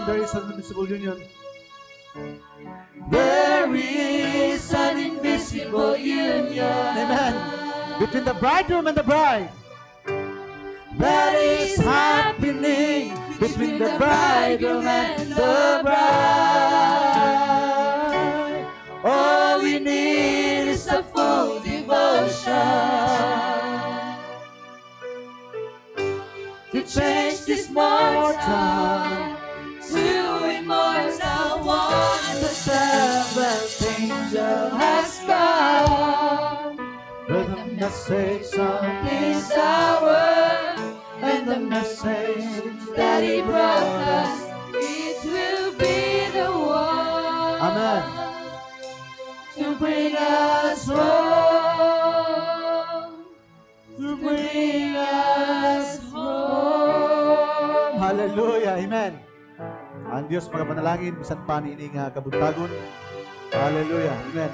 there is an invisible union. There is an invisible union. Amen. Between the bridegroom and the bride. That is happening between the bridegroom and the bride. All we need is a full devotion to change this mortal to immortal one. The seventh angel has come with the message of this hour. And the message that He brought us, it will be the one. Amen. To bring us home. To bring us home. Hallelujah. Amen. Ang Diyos magapanalangin, bisan pa niining kabuntagon. Hallelujah. Amen.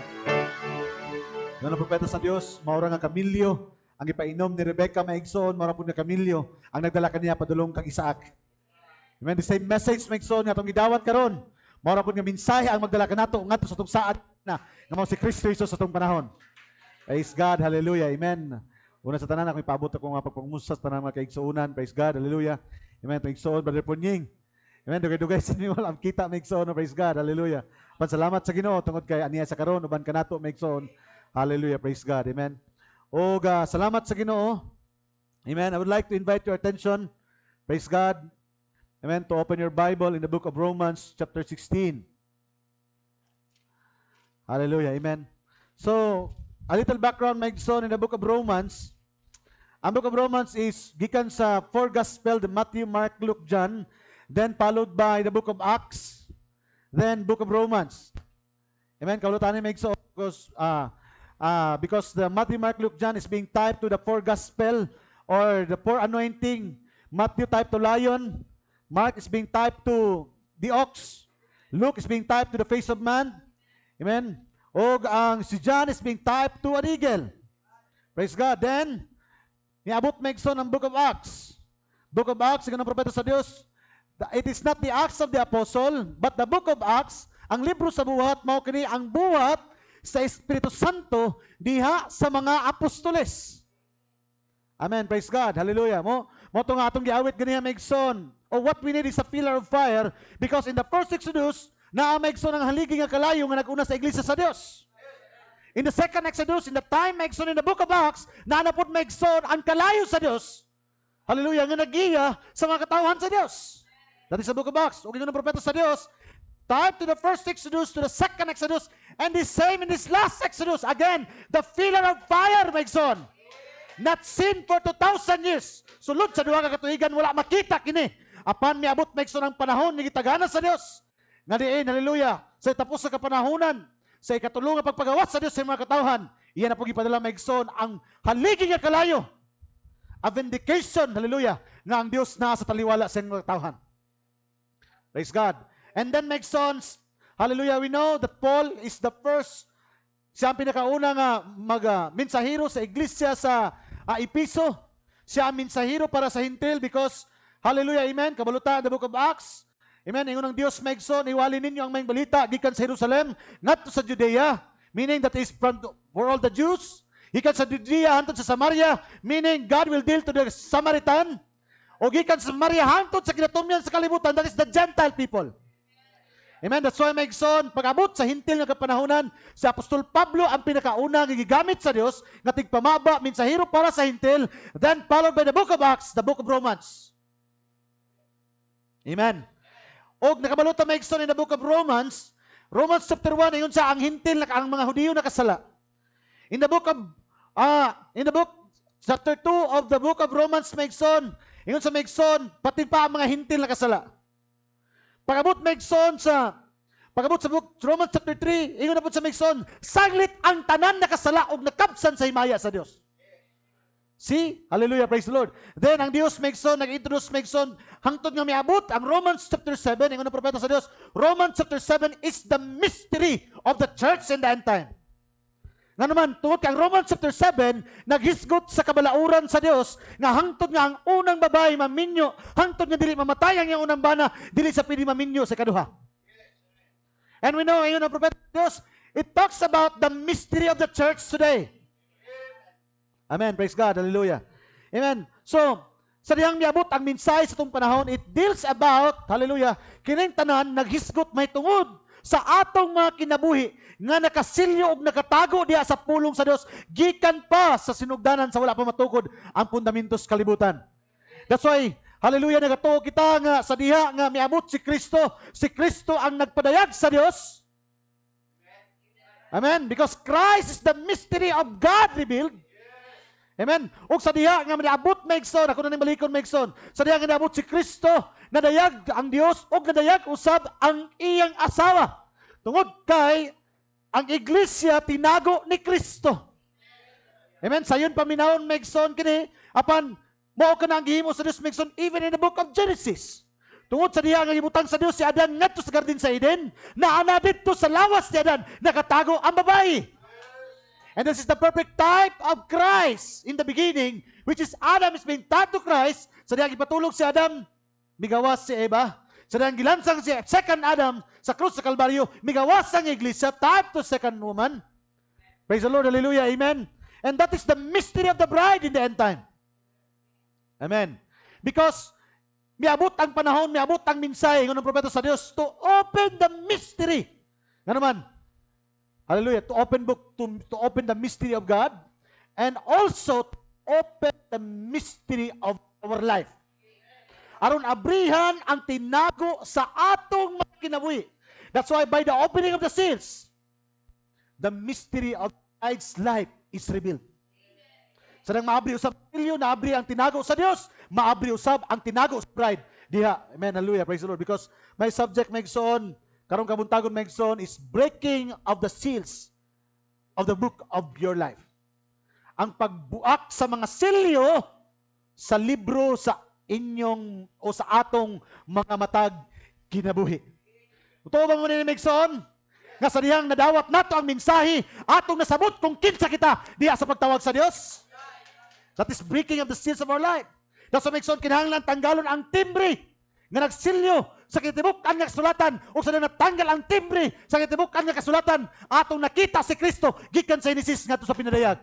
Noon ang propeta sa Diyos, maura nga kamilyo, ang ipainom ni Rebecca maigsoon, maura po nga kamilyo, ang nagdala kaniya padulong kang Isaac. Amen. The same message maigsoon nga itong idawat karon. Maura po nga mensahe ang magdala ka nato ngadto sa itong saat na nga mao si Kristo Jesus sa itong panahon. Praise God. Hallelujah. Amen. Una sa tanan, ako ipaabot ako nga pagpangmusas para mga kaigsuunan. Praise God. Hallelujah. Amen. Maigsoon, Brother Punying. Amen. Dugay-dugay sa inyo ang kita maigsoon. Praise God. Hallelujah. Salamat sa Ginoo tungod kay aniya sa karon uban kanato maigsoon. Hallelujah. Praise God. Amen. O salamat sa Ginoo. Amen. I would like to invite your attention. Praise God. Amen. To open your Bible in the book of Romans chapter 16. Hallelujah. Amen. So, a little background maigsoon in the book of Romans. Ang book of Romans is gikan sa four gospel, the Matthew, Mark, Luke, John, then followed by the book of Acts, then book of Romans. Amen. Kaulutan ni maigsoon because the Matthew, Mark, Luke, John is being typed to the four gospel or the four anointing. Matthew typed to lion. Mark is being typed to the ox. Luke is being typed to the face of man. Amen. O ang si John is being typed to an eagle. Praise God. Then, niabot maigsoon ang book of Acts. Book of Acts, ng propeta sa Diyos. It is not the Acts of the Apostle, but the book of Acts, ang libro sa buhat, mao kini ang buhat sa Espiritu Santo diha sa mga apostoles. Amen. Praise God. Hallelujah. Mo to nga atong giawit ganiha maigsoon. What we need is a pillar of fire because in the first Exodus, naa maigsoon ang haligi nga kalayo nga nag-una sa iglesia sa Dios. In the second Exodus, in the time maigsoon in the book of Acts, naa na pud maigsoon ang kalayo sa Dios. Hallelujah. Nga nagiya sa mga katawhan sa Dios. That is the book of Acts. O gingon ang propeta sa Dios, type to the first Exodus, to the second Exodus, and the same in this last Exodus. Again, the pillar of fire, maigsoon. Not seen for 2,000 years. Sulod sa duha ka katuigan, wala makita kini. Apan miabot maigsoon ang panahon ni gitagana sa Dios. Nga diin, hallelujah, sa tapos sa kapanahunan, sa ikatulungan pagpagawas sa Dios sa mga katawhan, iyan na po gipadala maigsoon ang haligi nga kalayo. A vindication, hallelujah, nga ang Dios na sa taliwala sa mga katawhan. Praise God. And then maigsoon, hallelujah, we know that Paul is the first, siya ang pinakauna nga mensahero sa iglesia sa Episo. Siya ang mensahero para sa Hintil because, hallelujah, amen, kabalutan the book of Acts. Amen, ingon ng Dios maigsoon, iwali ninyo ang mayong balita gikan sa Jerusalem, ngadto sa Judea, meaning that is for all the Jews. Gikan sa Judea hangtod sa Samaria, meaning God will deal to the Samaritan. O gikan sa Samaria hangtod sa kinatumyan sa kalibutan, that is the Gentile people. Amen. That's why maigsoon, pag-abot sa hintil nga kapanahunan, si Apostol Pablo ang pinakauna nga gigamit sa Dios nga tigpamaba mensahero para sa hintil, then followed by the book of Acts, the book of Romans. Amen. Og nakabalutan maigsoon in the book of Romans, Romans chapter 1 ayon sa ang hintil ang mga Hudiyo nakasala. In the book chapter 2 of the book of Romans maigsoon, ayon sa maigsoon pati pa ang mga hintil nakasala. Pagabot sa book Romans chapter 3, ingon na po sa maigsoon, saglit ang tanan nakasala og nakabsan sa himaya sa Dios. See? Hallelujah, praise the Lord. Then ang Dios maigsoon, nag-introduce maigsoon hangtod nga miabot ang Romans chapter 7, ingon na propeta sa Dios, Romans chapter 7 is the mystery of the church in the end time. Nga naman, tungod kang Romans chapter 7, naghisgot sa kabalauran sa Dios nga hangtod nga ang unang babae maminyo, hangtod nga dili mamatay ang iyang unang bana, dili sa pili maminyo sa kaduha. And we know, ngayon ang propeta ng Diyos, it talks about the mystery of the church today. Amen. Praise God. Hallelujah. Amen. So, sa diyang miabot ang mensahe sa itong panahon, it deals about, hallelujah, kining tanan, naghisgot may tungod sa atong mga kinabuhi nga nakasilyo og nakatago diha sa pulong sa Dios gikan pa sa sinugdanan sa wala pa matukod ang fundamentos kalibutan. That's why hallelujah nagatuo kita nga sa diha nga miabot si Kristo. Si Kristo ang nagpadayag sa Dios. Amen. Because Christ is the mystery of God revealed. Amen. Og sa diha nga miabot maigsoon, ako na ni malikon maigsoon. Sa diha nga miabot si Kristo, nadayag ang Dios og nadayag usab ang iyang asawa. Tungod kay ang iglesia tinago ni Kristo. Amen. Sayon paminawon maigsoon kini apan mao ka nang gihimo sa Dios maigsoon even in the book of Genesis. Tungod sa diha nga gibutang sa Dios si Adan ngadto sa garden sa Eden, naana didto sa lawas ni Adan nakatago ang babae. And this is the perfect type of Christ in the beginning, which is Adam is being tied to Christ. Sa diha gipatulog si Adam, migawas si Eva. Sa diha gilansang si second Adam sa krus sa Kalbaryo, migawas ang iglesia, type to second woman. Praise the Lord, hallelujah, amen. And that is the mystery of the bride in the end time. Amen. Because miabot ang panahon, miabot ang mensahe ng propeta sa Dios to open the mystery. Nga naman, hallelujah, to open the mystery of God and also to open the mystery of our life. Aron abrihan ang tinago sa atong mga kinabuhi. That's why by the opening of the seals, the mystery of Christ's life is revealed. Sadang maabri usab pilyo, naabri ang tinago sa Dios, maabri usab ang tinago sa bride. Diha, amen, hallelujah, praise the Lord. Because my subject magson, karong kabuntagon magson is breaking of the seals of the book of your life. Ang pagbuak sa mga selyo sa libro sa inyong o sa atong mga matag kinabuhi. Totoo ba mo ni Megson? Nga sa dihang nadawat nato ang mensahe, atong nasabot kung kinsa kita diha sa pagtawag sa Dios. That is breaking of the seals of our life. That's why Megson, kinahanglan tanggalon ang timbre nga nagsilyo sa kitibukan nga kasulatan o sa natanggal ang timbre sa kitibukan nga kasulatan, atong nakita si Kristo gikan sa Genesis ngadto sa pinadayag.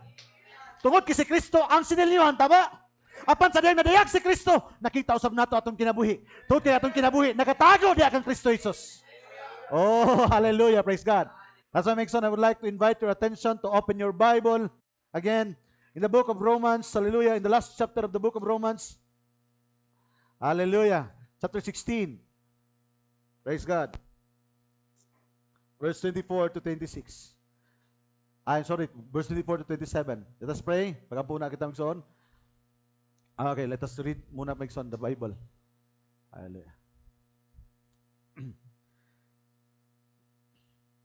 Tungod kay si Kristo ang sinilyohan, tama? Apan sa diyang nadayag si Kristo, nakita usab nato atong kinabuhi. Tungod kay atong kinabuhi, nakatago diha kang Kristo Jesus. Oh, hallelujah, praise God. That's why, Megson, I would like to invite your attention to open your Bible again in the book of Romans, hallelujah, in the last chapter of the book of Romans. Hallelujah. Chapter 16. Praise God. Verse 24 to 26. I'm sorry, verse 24 to 27. Let us pray. Pagkampo na kita magsoon. Okay, let us read muna magsoon the Bible. Hallelujah.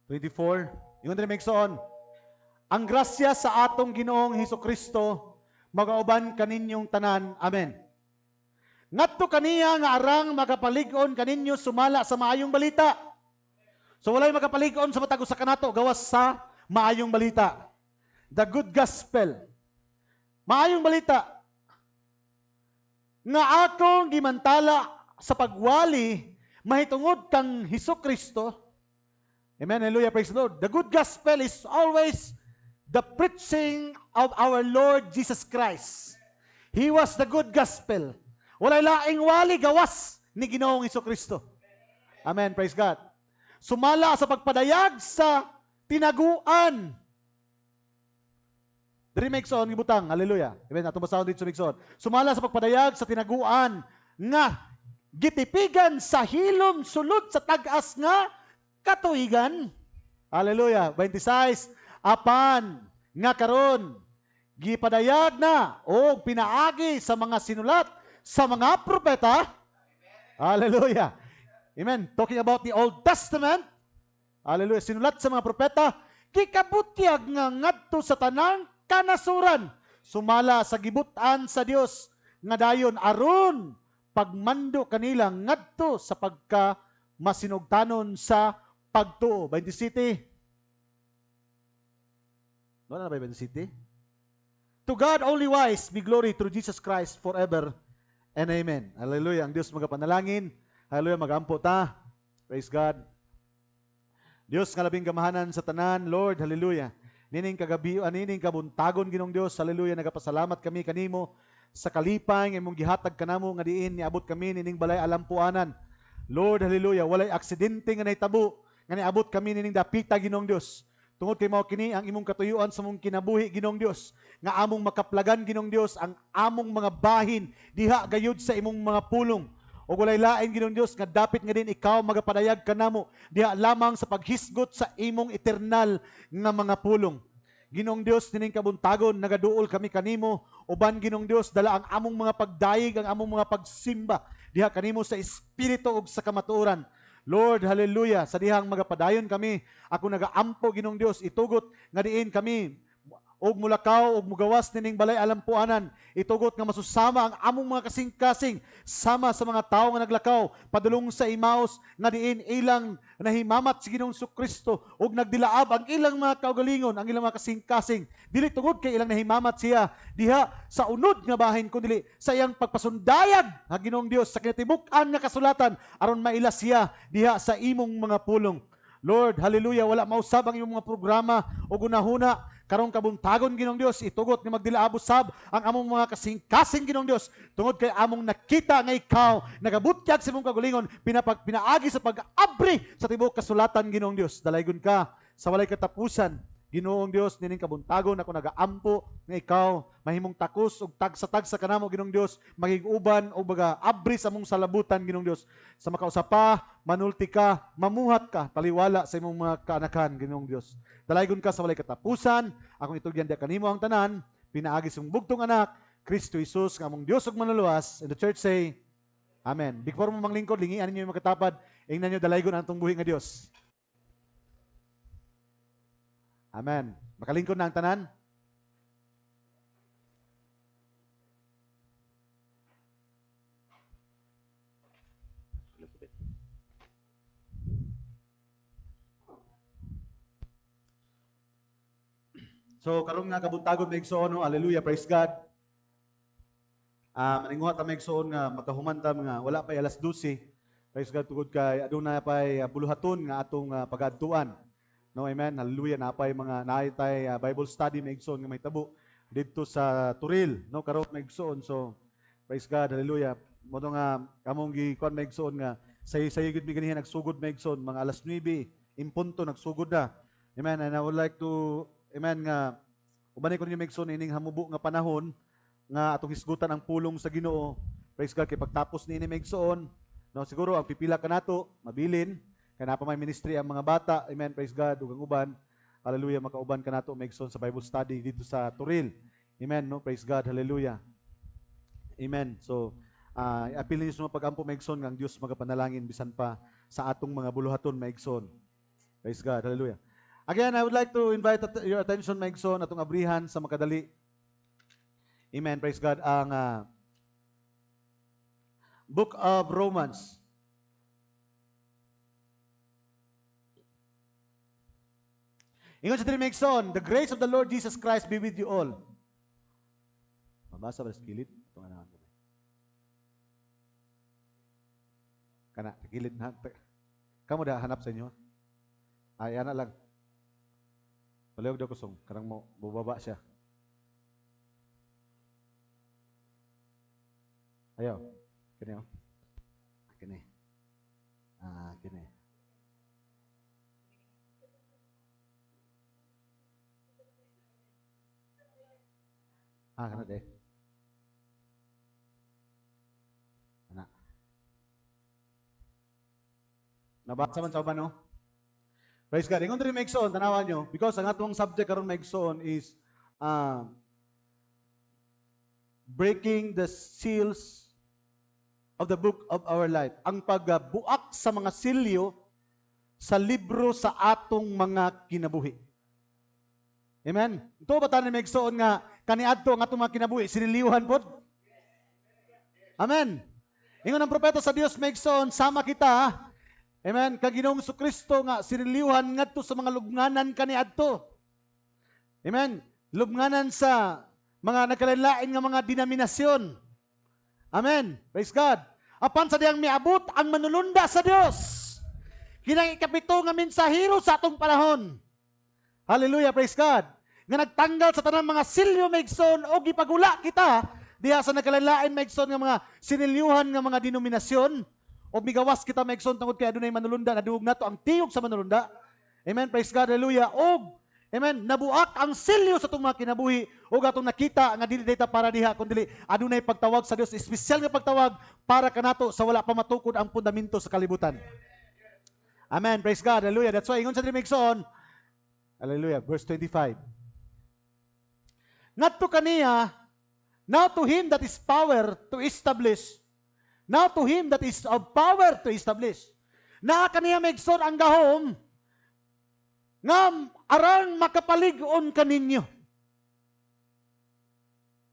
24. Ingon din magsoon. Ang grasya sa atong Ginoong Hesukristo magauban kaninyong tanan. Amen. Ngadto kaniya nga arang magapalig-on kaninyo sumala sa maayong balita. So walay magapalig-on sa matag usa kanato gawas sa maayong balita. The good gospel. Maayong balita nga akong gimantala sa pagwali mahitungod kang Hesukristo. Amen, hallelujah, praise the Lord. The good gospel is always the preaching of our Lord Jesus Christ. He was the good gospel. Walay laing wali gawas ni Ginoong Hesukristo. Amen, praise God. Sumala sa pagpadayag sa tinaguan. Diri Megson gibutang, hallelujah. Amen, atong basahon dito sa Megson. Sumala sa pagpadayag sa tinaguan nga gitipigan sa hilom sulod sa tag-as nga katuigan. Hallelujah. 26. Apan nga karon gipadayag na o pinaagi sa mga sinulat sa mga propeta. Hallelujah. Amen. Talking about the Old Testament. Hallelujah. Sinulat sa mga propeta, kikabutyag nga ngadto sa tanang kanasuran, sumala sa gibutan sa Dios nga dayon aron pagmando kanila ngadto sa pagka masinugtanon sa pagtuo. 27. Wala na ba yung city? To God only wise be glory through Jesus Christ forever and amen. Hallelujah. Ang Diyos magapanalangin. Hallelujah. Magampo ta. Praise God. Diyos nga labing gamahanan sa tanan, Lord, hallelujah. Nining kagabi, nining kabuntagon Ginong Dios, hallelujah. Nagapasalamat kami kanimo sa kalipay nga imong gihatag kanamo nga diin niabot kami nining balay alampuanan. Lord, hallelujah. Walay aksidente nga nahitabo nga niabot kami nining dapita Ginong Dios. Tungod kay mao kini ang imong katuyuan sa mong kinabuhi Ginong Dios, nga among makaplagan Ginong Dios ang among mga bahin diha gayud sa imong mga pulong. O walay lain Ginong Dios nga dapit nga din ikaw magapadayag kanamo diha lamang sa paghisgot sa imong eternal nga mga pulong. Ginong Dios nining kabuntagon nagaduol kami kanimo uban Ginong Dios dala ang among mga pagdayeg, ang among mga pagsimba diha kanimo sa espiritu ug sa kamatuoran. Lord, hallelujah, sa dihang magapadayon kami, ako nagaampo Ginong Dios, itugot nga diin kami, og mulakaw, og mugawas nining balay alampuanan, itugot nga masusama ang among mga kasing-kasing, sama sa mga tao nga naglakaw, padulong sa Imaus, nga diin ilang nahimamat si Ginoong Kristo, og nagdilaab ang ilang mga kaugalingon, ang ilang mga kasing-kasing, dili tungod kay ilang nahimamat siya, diha sa unod nga bahin, kundi sa iyang pagpasundayag, ha Ginoong Dios, sa kinatibuk-an nga kasulatan, aron mailas siya, diha sa imong mga pulong. Lord, hallelujah, wala mausab ang iyong mga programa o gunahuna, karong kabuntagon Ginong Dios, itugot nga magdilaabusab ang among mga kasing-kasing Ginong Dios, tungod kay among nakita nga ikaw, nagabutyag sa imong kagulingon, pinaagi sa pag-abri sa tibok kasulatan Ginong Dios. Dalaygon ka sa walay katapusan, Ginoong Dios, nining kabuntagon ako nagaampo nga ikaw, mahimong takos ug tagsa-tagsa kanamo Ginong Dios, magig-uban o baga abri sa mong salabutan Ginong Dios. Sa makausapa, manulti ka, mamuhat ka, taliwala sa imong mga kaanakan Ginong Dios. Dalaygon ka sa walay katapusan, akong itugyan dia kanimo ang tanan, pinaagi sa bugtong anak, Kristo Jesus, nga among Dios ug manluwas. And the church say, Amen. Before mo manglingkod, lingian ninyo yung makatapad, ingnan nyo dalaygon ang buhi nga Dios. Amen. Makalingkod na ang tanan. So, karong nga kabuntagon na igsoon, no? Hallelujah, praise God. Maninguha ta maigsoon nga makahuman ta nga wala pa alas 12. Praise God, tugod kay aduna pay buluhaton nga atong pagadtuan. No, amen. Hallelujah. Napay mga naitay Bible study maigsoon nga may tabo didto sa Turil, no, karon maigsoon. So, praise God. Hallelujah. Mo nga kamong gikuan maigsoon nga say gud mi ganihan nagsugod maigsoon mga alas 9 impunto nagsugod na. Amen. And I would like to nga ubanay ko ninyo maigsoon ining hamubo nga panahon nga atong hisgutan ang pulong sa Ginoo. Praise God kay pagtapos niini maigsoon, no, siguro ang pipila kanato mabilin. Kaya na pa may ministry ang mga bata. Amen. Praise God. Ugang uban. Hallelujah. Makauban ka na ito. Maigsoon sa Bible study dito sa Turil. Amen. No? Praise God. Hallelujah. Amen. So, apil ninyo sa mga pag-ampo maigsoon ng Diyos magapanalangin bisan pa sa atong mga buluhaton maigsoon. Praise God. Hallelujah. Again, I would like to invite your attention maigsoon atong abrihan sa makadali. Amen. Praise God. Ang Book of Romans. Ingon sa Maigsoon, the grace of the Lord Jesus Christ be with you all. Mabasa ba sa kilid? Ito nga naman. Kana, kilid na. Kamu da hanap sa inyo? Ay, ana lang. Palayog daw kusong. Karang mo, bubaba siya. Ayaw. Kini o. Kini. Kini. Kana de. Ana. Nabasa man sa uban, no? Praise God. Ingon diri maigsoon, tanawan nyo, because ang atong subject karon maigsoon is breaking the seals of the book of our life. Ang pagbuak sa mga silyo sa libro sa atong mga kinabuhi. Amen? Ito ba tayo maigsoon nga kaniadto ang atong mga kinabuhi? Siniliwhan po? Amen? Ingon ang propeta sa Dios maigsoon, sama kita. Amen? Kag Ginoong Kristo nga siniliwhan ngadto sa mga lubnganan kaniadto. Amen. Lubnganan sa mga nagkalain nga mga denominasyon. Amen. Praise God. Apan sa diyang miabot ang manulunda sa Dios. Kinang ikapito nga mensahero sa atong panahon. Hallelujah, praise God. Nga nagtanggal sa tanang mga silyo maigsoon o gipagula kita diha sa nagkalain maigsoon nga mga sinilyuhan nga mga denominasyon o migawas kita maigsoon tungod kay adunay manulunda naduog nato ang tiyog sa manulunda. Amen, praise God, hallelujah. O amen, nabuak ang silyo sa itong mga kinabuhi o atong nakita nga dili data para diha kundi adunay pagtawag sa Dios, espesyal nga pagtawag para kanato sa wala pa matukod ang fundamento sa kalibutan. Amen, praise God, hallelujah. That's why ingon sa diri maigsoon, hallelujah, verse 25. Ngadto kaniya, now to him that is power to establish, now to him that is of power to establish. Naa kaniya maigsoon ang gahom nga arang makapalig-on kaninyo.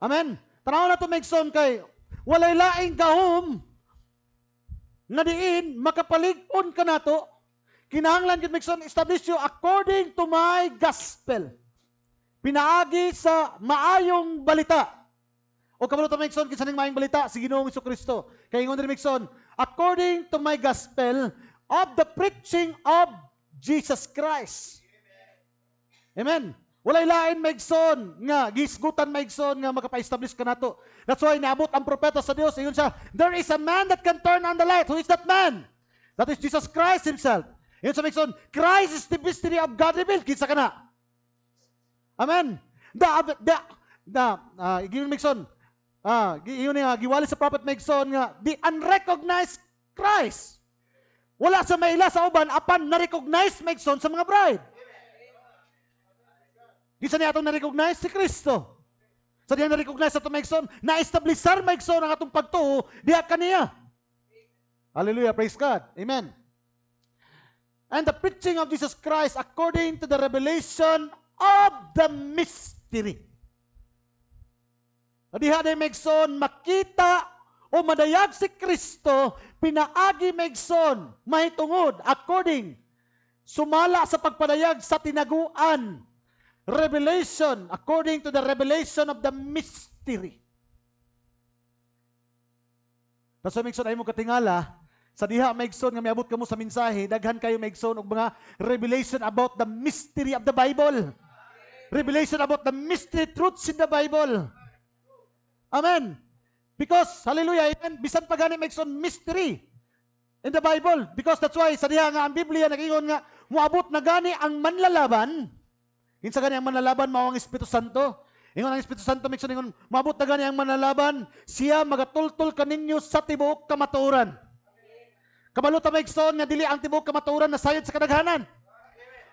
Amen. Tanaw na ito maigsoon kay walay laing gahom nga diin makapalig-on ka nato. Kinahanglan gid maigsoon establish you according to my gospel. Pinaagi sa maayong balita. O kabalo ta maigsoon kinsa ning maayong balita si Ginoong Jesucristo. Kay ingon diri maigsoon, according to my gospel of the preaching of Jesus Christ. Amen. Walay lain maigsoon nga gisgutan maigsoon nga makapa-establish ka nato. That's why naabot ang propeta sa Dios ingon siya, there is a man that can turn on the light. Who is that man? That is Jesus Christ himself. Ingon sa maigsoon, Christ is the mystery of God revealed. Kinsa kana? Amen. Giwali Megson, giwali sa prophet Megson nga, the unrecognized Christ. Wala sa maila sa uban, apan na-recognize Megson sa mga bride. Gisa niya atong na-recognize si Kristo. Sa diyan na-recognize sa itong Megson, na-establisar Megson ang atong pagtuo, diha kaniya. Hallelujah, praise God. Amen. And the preaching of Jesus Christ according to the revelation of the mystery. Diha day Megson, makita o madayag si Kristo, pinaagi Megson, mahitungod, according, sumala sa pagpadayag sa tinaguan, revelation, according to the revelation of the mystery. Kasi Megson, ay mo katingala, sa diha Megson, nga miabot ka mo sa mensahe, daghan kayo Megson, og mga revelation about the mystery of the Bible. Revelation about the mystery truths in the Bible. Amen. Because, hallelujah, amen, bisan pa gani Megson, mystery in the Bible. Because that's why, sa diha nga ang Biblia, nag-ingon nga, muabot na gani ang manlalaban. Kinsa gani ang manlalaban, mao ang Espiritu Santo. Ingon ang Espiritu Santo, Megson, ingon, muabot na gani ang manlalaban, siya magatultol kaninyo sa tibuok kamatuoran. Kabalo ta Megson, nga dili ang tibuok kamatuoran na sayod sa kadaghanan.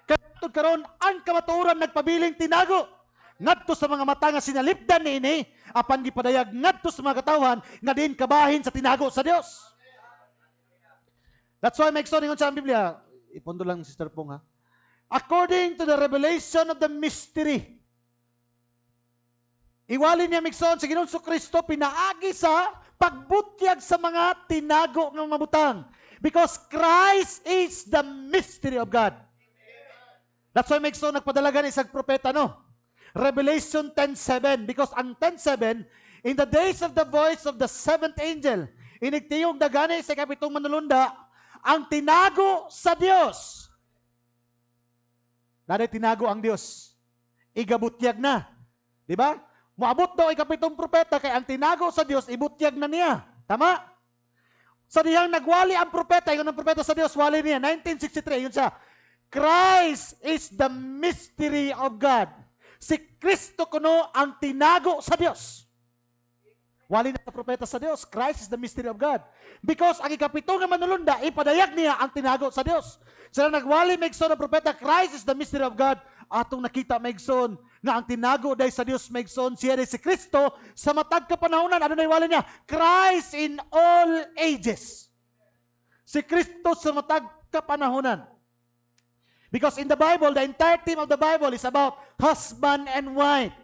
Katod karon ang kamatuoran nagpabiling tinago ngadto sa mga mata nga sinalipdan niini apan gipadayag ngadto sa mga katawhan nga diin kabahin sa tinago sa Dios. That's why Megson ingon sa Biblia, ipondo lang Sister Pong ha. According to the revelation of the mystery. Iwali niya Megson sa Ginoong Kristo pinaagi sa pagbutyag sa mga tinago ng mabutang. Because Christ is the mystery of God. That's why Megson nagpadala ni isang propeta, no? Revelation 10:7. Because ang 10:7, in the days of the voice of the seventh angel, inigtiyong dagani sa kapitong manulunda, ang tinago sa Dios. Naday tinago ang Dios. Igabutyag na. Di ba? Muabot daw ikapitong propeta kay ang tinago sa Dios, ibutyag na niya. Tama? Sa dihang nagwali ang propeta, yung ang propeta sa Dios, wali niya. 1963, yun siya. Christ is the mystery of God. Si Kristo kuno ang tinago sa Dios. Wali na sa propeta sa Dios, Christ is the mystery of God. Because ang ikapito nga manulunda, ipadayag niya ang tinago sa Dios. Sila nagwali Megson ang propeta, Christ is the mystery of God. Atong nakita Megson nga ang tinago dahil sa Dios Megson, siya si Kristo sa matag kapanahonan. Ano na iwali niya? Christ in all ages. Si Kristo sa matag kapanahonan. Because in the Bible, the entire theme of the Bible is about husband and wife.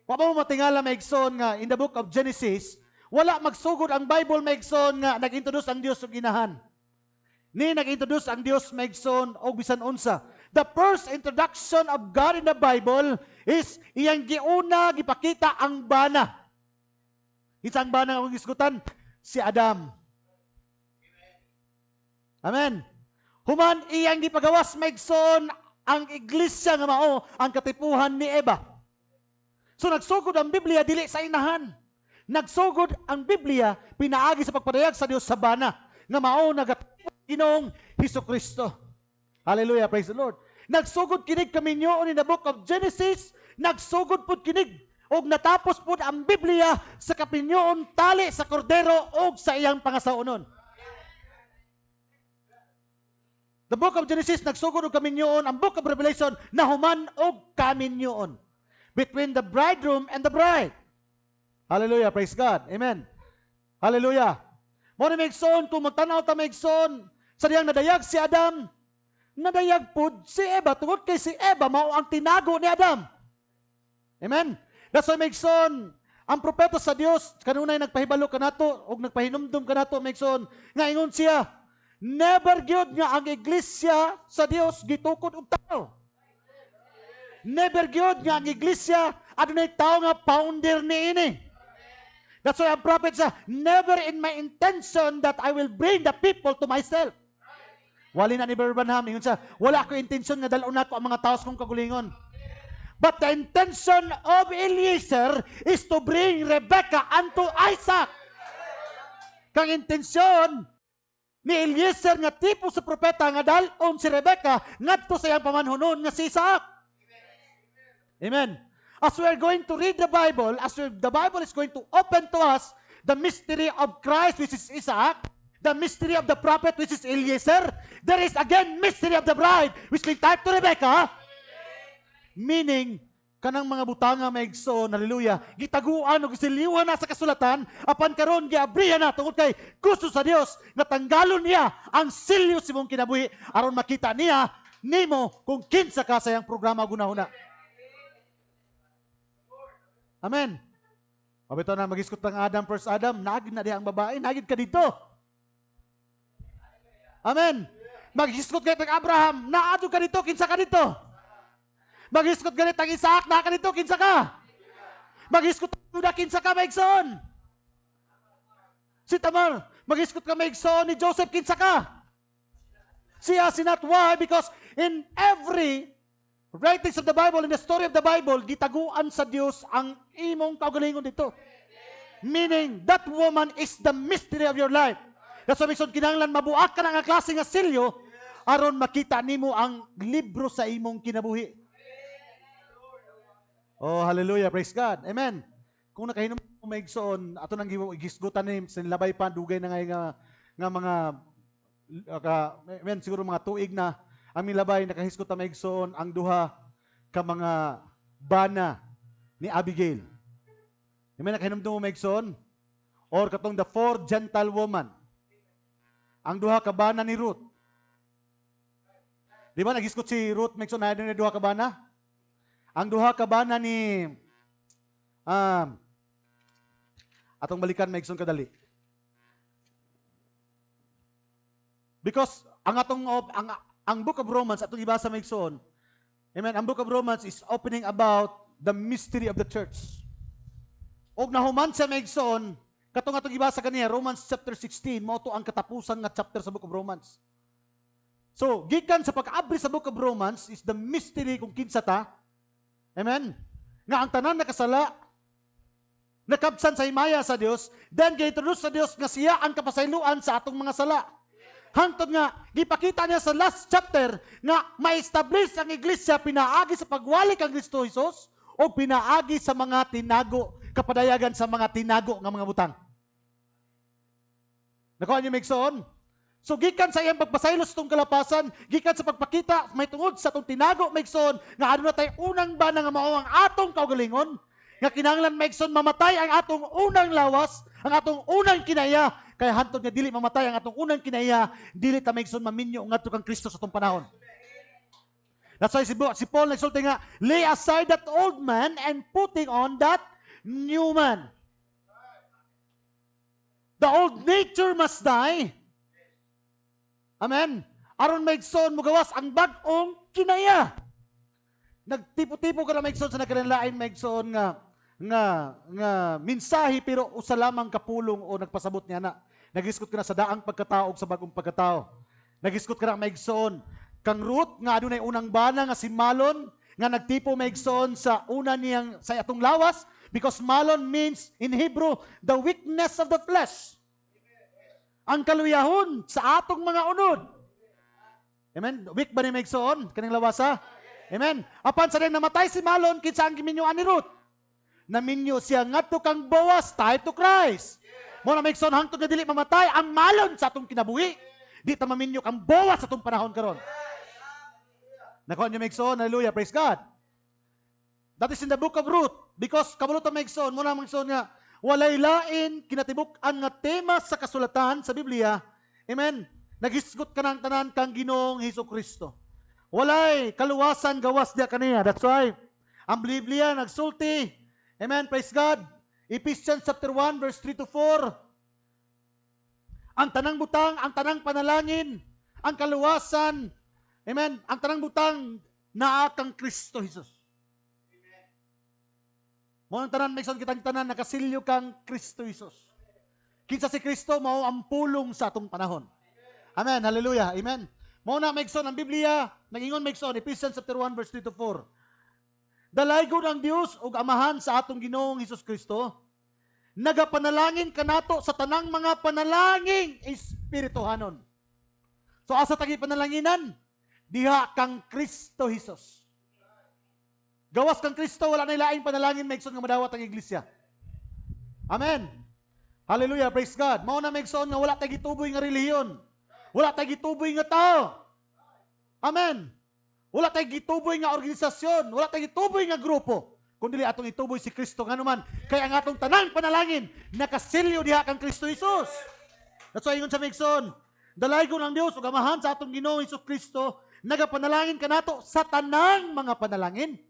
Wa mo matingala Megson nga in the book of Genesis, wala magsugod ang Bible Megson nga nag-introduce ang Dios og inahan. Ni nag-introduce ang Dios Megson og bisan unsa. the first introduction of God in the Bible is iyang giuna gipakita ang bana. Isang bana ang isgutan si Adam. Amen. Human iyang gipagawas maigsoon ang iglesia nga mao ang katipuhan ni Eva. So nagsugod ang Biblia dili sa inahan. Nagsugod ang Biblia pinaagi sa pagpadayag sa Dios sa bana nga mao nagatipon Ginoong Hesukristo. Hallelujah, praise the Lord. Nagsugod kinig kami in the book of Genesis, nagsugod pud kinig og natapos pud ang Biblia sa kapinyoon tali sa kordero og sa iyang pangasaunon. The book of Genesis nagsugod og kaminyoon, ang book of Revelation nahuman og kaminyoon between the bridegroom and the bride. Hallelujah, praise God. Amen. Hallelujah. Mo ni maigsoon kung magtanaw ta maigsoon sa diyang nadayag si Adam, nadayag pud si Eva tungod kay si Eva mao ang tinago ni Adam. Amen. That's why maigsoon ang propeta sa Dios kanunay nagpahibalo kanato og nagpahinumdum kanato maigsoon nga ingon siya, never gyud nga ang iglesia sa Dios gitukod og tao. Never gyud nga ang iglesia adunay tao nga founder niini. That's why ang prophet sa, never in my intention that I will bring the people to myself. Wali na ni Brother Branham, ingon siya, wala ko intention nga dalon nako ang mga taos kong kagulingon. But the intention of Eliezer is to bring Rebecca unto Isaac. Kang intensyon ni Eliezer nga tipo sa propeta nga dalon si Rebecca ngadto sa iyang pamanhunon nga si Isaac. Amen. As we are going to read the Bible, the Bible is going to open to us the mystery of Christ, which is Isaac, the mystery of the prophet, which is Eliezer. There is again mystery of the bride, which we type to Rebecca. Meaning, kanang mga butanga maigsoon, hallelujah, gitaguan o gisiliwan na sa kasulatan, apan karon giabrihan na tungod kay gusto sa Dios na tanggalon niya ang silyo si mong kinabuhi aron makita niya nimo kung kinsa ka sa iyang programa gunahuna. Amen. Mabito na mag-iskot ng Adam, first Adam, nagid na diha ang babae, nagid ka dito. Amen. Mag-iskot ka ng Abraham, naadto ka dito, kinsa ka dito. Mag-iskot ka ng Isaac, na ka dito, kinsa ka. Mag-iskot ka kinsa ka, maigsoon. Si Tamar, mag-iskot ka maigsoon ni Joseph, kinsa ka. Siya, sinat, why? Because in every writings of the Bible, in the story of the Bible, gitaguan sa Dios ang imong kaugalingon dito. Meaning, that woman is the mystery of your life. That's why kinahanglan mabuak ka ng klase nga silyo aron makita nimo ang libro sa imong kinabuhi. Oh, hallelujah, praise God. Amen. Kung nakahinom mo maigsoon, ato nang gigisgutan ni sinlabay pa dugay na nga mga amen, siguro mga tuig na ang milabay nakahisgot ta maigsoon ang duha ka mga bana ni Abigail. May nakahinumdum mo maigsoon or katong the four gentle woman. Ang duha ka bana ni Ruth. Di ba nagisgot si Ruth maigsoon na ni duha ka bana? Ang duha ka bana ni atong balikan maigsoon kadali. Because ang Book of Romans, atong ibasa maigsoon, amen, ang Book of Romans is opening about the mystery of the church. Og nahuman sa maigsoon, katong atong ibasa kaniya, Romans chapter 16, mao to ang katapusan nga chapter sa Book of Romans. So, gikan sa pag-abri sa Book of Romans is the mystery kung kinsa ta, amen, nga ang tanan nakasala, nakabsan sa himaya sa Dios, then gi-introduce sa Dios nga siya ang kapasayloan sa atong mga sala. Hangtod nga, gipakita niya sa last chapter nga ma-establish ang iglesia pinaagi sa pagwalik ang Kristo Jesus o pinaagi sa mga tinago, kapadayagan sa mga tinago ng mga butang. Nakuha niyo maigsoon? So, gikan sa iyang pagpasaylos itong kalapasan, gikan sa pagpakita, may tungod sa itong tinago maigsoon, nga ano na tayo unang bana nga mao ang atong kaugalingon, nga kinahanglan maigsoon mamatay ang atong unang lawas, ang atong unang kinaya, kaya hantod nga dili mamatay ang atong unang kinaya, dili ta maigsoon maminyo ngadto kang Kristo sa atong panahon. That's why si Paul nagsulti nga, lay aside that old man and putting on that new man. The old nature must die. Amen. aron maigsoon mo gawas ang bag-ong kinaya. Nagtipo-tipo ka na maigsoon sa nagkalain maigsoon nga mensahe pero usa lamang kapulong o nagpasabot niya na. Nagisgot ka na sa daang pagkatao o sa bagong pagkatao. Nagisgot ka na maigsoon kang Ruth nga adunay unang bana nga si Malon nga nagtipo maigsoon sa una niyang sa atong lawas because Malon means in Hebrew the weakness of the flesh. Ang kaluyahon sa atong mga unod. Amen. Weak ba ni maigsoon kaning lawasa? Amen. Apan sa diyang namatay si Malon kinsa ang giminyuan ni Ruth? Naminyo siya ngadto kang Boaz tied to Christ. Mo na maigsoon hangtod nga dili mamatay ang Malon sa atong kinabuhi. Di ta maminyo kang Boaz sa atong panahon karon. Nakuha niyo maigsoon, hallelujah, praise God. That is in the book of Ruth because kabulutan maigsoon mo na maigsoon nga walay lain kinatibuk-an nga tema sa kasulatan sa Biblia. Amen. Nagisgot ka ng tanan kang Ginoong Hesukristo. Walay kaluwasan gawas dia kaniya. That's why ang Biblia nagsulti. Amen, praise God. Ephesians chapter 1 verse 3 to 4. Ang tanang butang, ang tanang panalangin, ang kaluwasan, amen, ang tanang butang naa kang Kristo Jesus. Mo ang tanan maigsoon kitang tanan nakasilyo kang Kristo Jesus. Kinsa si Kristo mao ang pulong sa atong panahon. Amen, hallelujah, amen. Mo na maigsoon ang Biblia, nagingon maigsoon Ephesians chapter 1 verse 3 to 4. Dalaygon ang Dios ug Amahan sa atong Ginoong Hesus Kristo. Nagapanalangin kanato sa tanang mga panalangin espirituhanon. So asa tagi panalanginan? Diha kang Kristo Jesus. Gawas kang Kristo, wala na ilaing panalangin maigsoon nga madawat ang iglesia. Amen. Hallelujah, praise God. Mao na maigsoon nga wala tay gituboy nga relihiyon. Wala tay gituboy nga tao. Amen. Wala tay gituboy nga organisasyon, wala tay gituboy nga grupo. Kundi atong ituboy si Kristo nganuman. Kaya ang atong tanang panalangin nakasilyo diha kang Kristo Jesus. That's why ingon sa maigsoon, dalaygon ang Dios ug Amahan sa atong Ginoong Hesukristo, nagapanalangin kanato sa tanang mga panalangin.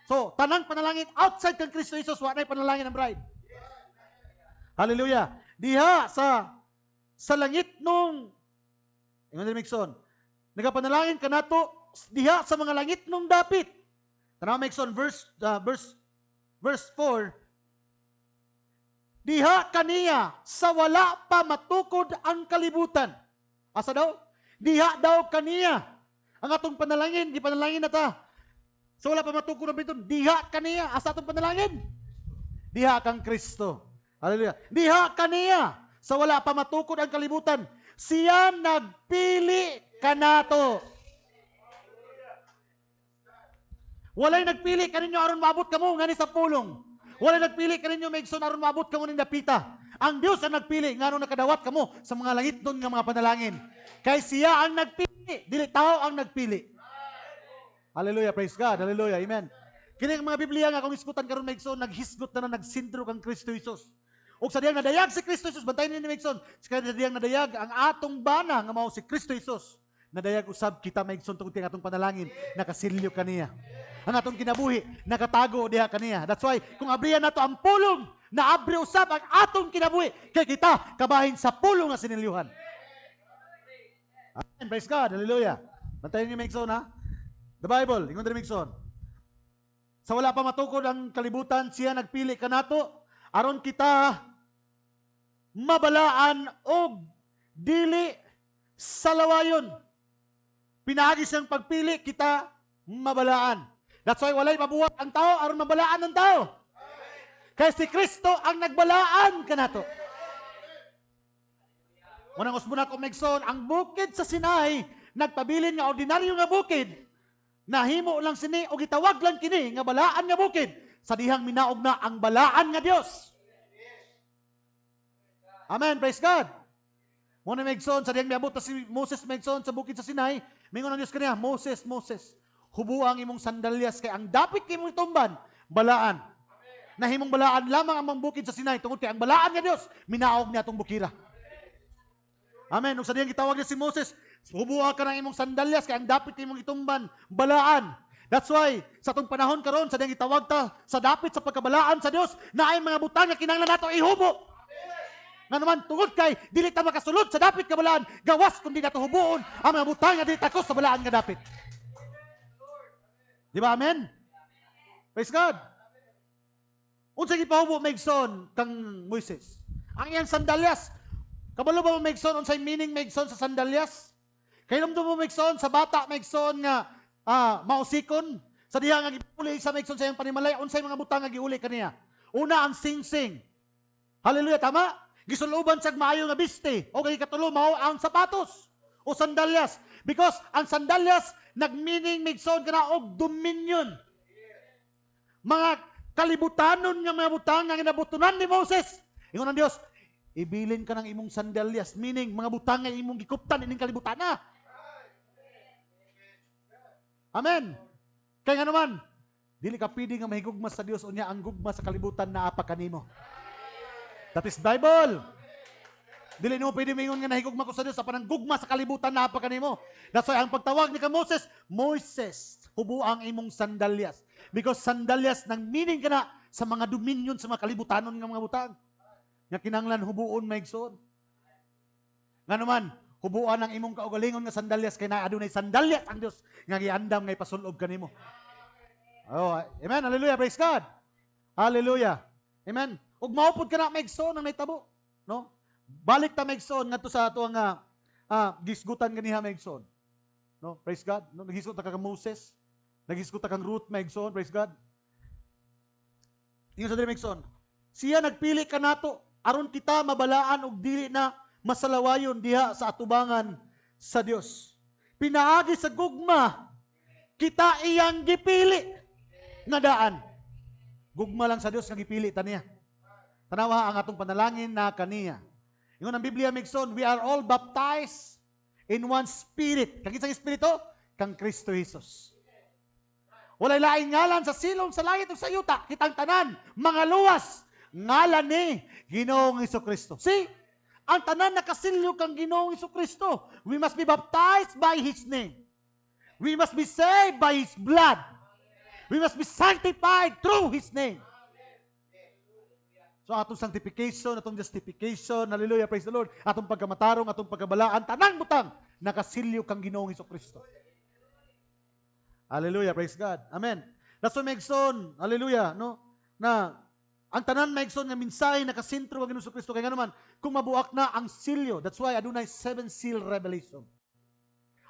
So, tanang panalangin outside kang Kristo Jesus, wa nay panalangin ang bride. Hallelujah. Diha sa langit nung ingon ni Mixon, nagapanalangin kanato diha sa mga langit nung dapit. Tanaw Mixon verse 4. Diha kaniya sa wala pa matukod ang kalibutan. Asa daw? Diha daw kaniya. Ang atong panalangin, di panalangin na ta. So wala pa matukod ang biton. Diha kaniya. Asa atong panalangin? Diha kang Kristo. Hallelujah. Diha kaniya sa wala pa matukod ang kalibutan. Siya nagpili kanato. Walay nagpili kaninyo aron maabot kamo ngani sa pulong. Walay nagpili kaninyo maigsoon aron maabot kamo ning dapita. Ang Dios ang nagpili ngano nakadawat kamo sa mga langit don nga mga panalangin. Kay siya ang nagpili, dili tao ang nagpili. Hallelujah, praise God. Hallelujah, amen. Kini ang mga Biblia nga kung isgutan karon maigsoon naghisgot na nagsintro kang Kristo Jesus. Ug sa diyang nadayag si Kristo Jesus, bantayan ni maigsoon, sa diyang nadayag ang atong bana nga mao si Kristo Jesus. Nadayag usab kita maigsoon tungod kay atong panalangin, nakasilyo kaniya. Ang atong kinabuhi, nakatago diha kaniya. That's why, kung abrihan nato ang pulong, naabri usab ang atong kinabuhi, kay kita kabahin sa pulong na sinilyuhan. Amen, praise God, hallelujah. Bantayan niyo maigsoon ha. The Bible, ingon diri maigsoon. Sa wala pa matukod ang kalibutan, siya nagpili kanato aron kita mabalaan og dili sa lawayon. Pinaagi siyang pagpili kita mabalaan. That's why walay mabuhat ang tao aron mabalaan ng tao. Kaya si Kristo ang nagbalaan kanato. Munang usbuna ko maigsoon, ang bukid sa Sinai nagpabilin nga ordinaryo nga bukid. Nahimo lang sini o gitawag lang kini nga balaan nga bukid sa dihang minaog na ang balaan nga Dios. Amen, praise God. Muna maigsoon sa dihang miabot si Moses maigsoon sa bukid sa Sinai, mingon ang Dios kaniya, Moses, hubo ang imong sandalyas kay ang dapit kay imong tumban balaan. Nahimong balaan lamang ang bukid sa Sinai tungod kay ang balaan nga Dios minaog niya atong bukira. Amen. Ug sa diyang gitawag niya si Moses, hubuha ka ng imong sandalyas kay ang dapit imong itumban balaan. That's why sa atong panahon karon sa diyang gitawag ta sa dapit sa pagkabalaan sa Dios na ay mga butang nga kinahanglan nato ihubo. Nga naman tungod kay dili ta makasulod sa dapit nga balaan, gawas kundi nato hubuon ang mga butang nga dili takos sa balaan nga dapit. Di ba, amen? Praise God. Unsa gipahubo maigsoon kang Moises? Ang iyang sandalyas. Kabalo ba mo maigsoon unsay meaning maigsoon sa sandalyas? Kailan mo maigsoon sa bata maigsoon nga mausikon? Sa diha nga giuli sa maigsoon sa iyang panimalay, unsay mga butang nga giuli kaniya? Una ang singsing. Hallelujah, tama? Gisuluban siyag maayo nga biste. O kay katulo mao ang sapatos o sandalyas. Because ang sandalyas nagmeaning maigsoon kana og dominion. Mga kalibutanon nga mga butang nga ginabutunan ni Moses. Ingon ang Dios, ibilin ka ng imong sandalyas, meaning mga butang nga imong gikuptan ining kalibutan na. Amen. Kaya nga naman, dili ka pwede nga mahigugma sa Dios unya ang gugma sa kalibutan na apa kanimo. That is Bible. Dili mo pwede mingon nga nahigugma ko sa Dios sa panang gugma sa kalibutan na apa kanimo. That's why ang pagtawag ni ka Moses, Moises, hubo ang imong sandalyas. Because sandalyas nang meaning kana sa mga dominion sa mga kalibutanon nga mga butang. Nga kinahanglan hubuon maigsoon. Nga naman, hubuan ang imong kaugalingon nga sandalyas kay naa adunay sandalyas ang Dios nga giandam nga ipasulob kanimo. Oh, amen. Hallelujah. Praise God. Hallelujah. Amen. Ug maupod ka na maigsoon ang naitabo, no? Balik ta maigsoon ngadto sa ato nga gisgutan ganiha maigsoon. No? Praise God. No, nagisgot ta kang Moses, nagisgot ta kang Ruth maigsoon, praise God. Ingon sa diri maigsoon. Siya nagpili ka nato aron kita mabalaan og dili na masalawayon diha sa atubangan sa Dios. Pinaagi sa gugma kita iyang gipili nga daan. Gugma lang sa Dios nga gipili ta niya. Tanawa ang atong panalangin na kaniya. Ingon ang Biblia maigsoon, we are all baptized in one spirit. Kang isang espiritu, kang Kristo Jesus. Walay laing ngalan sa silong, sa langit o sa yuta, kitang tanan, mga luwas, ngalan ni Ginoong Hesukristo. See? Ang tanan nakasilyo kang Ginoong Hesukristo. We must be baptized by His name. We must be saved by His blood. We must be sanctified through His name. So atong sanctification, atong justification, hallelujah, praise the Lord, atong pagkamatarong, atong pagkabalaan, tanang butang, nakasilyo kang Ginoong Hesukristo. Hallelujah, praise God. Amen. That's why maigsoon, hallelujah, no? Na ang tanan maigsoon nga mensahe nakasentro ang Ginoong Hesukristo kay nga naman kung mabuak na ang silyo. That's why adunay 7 seal revelation.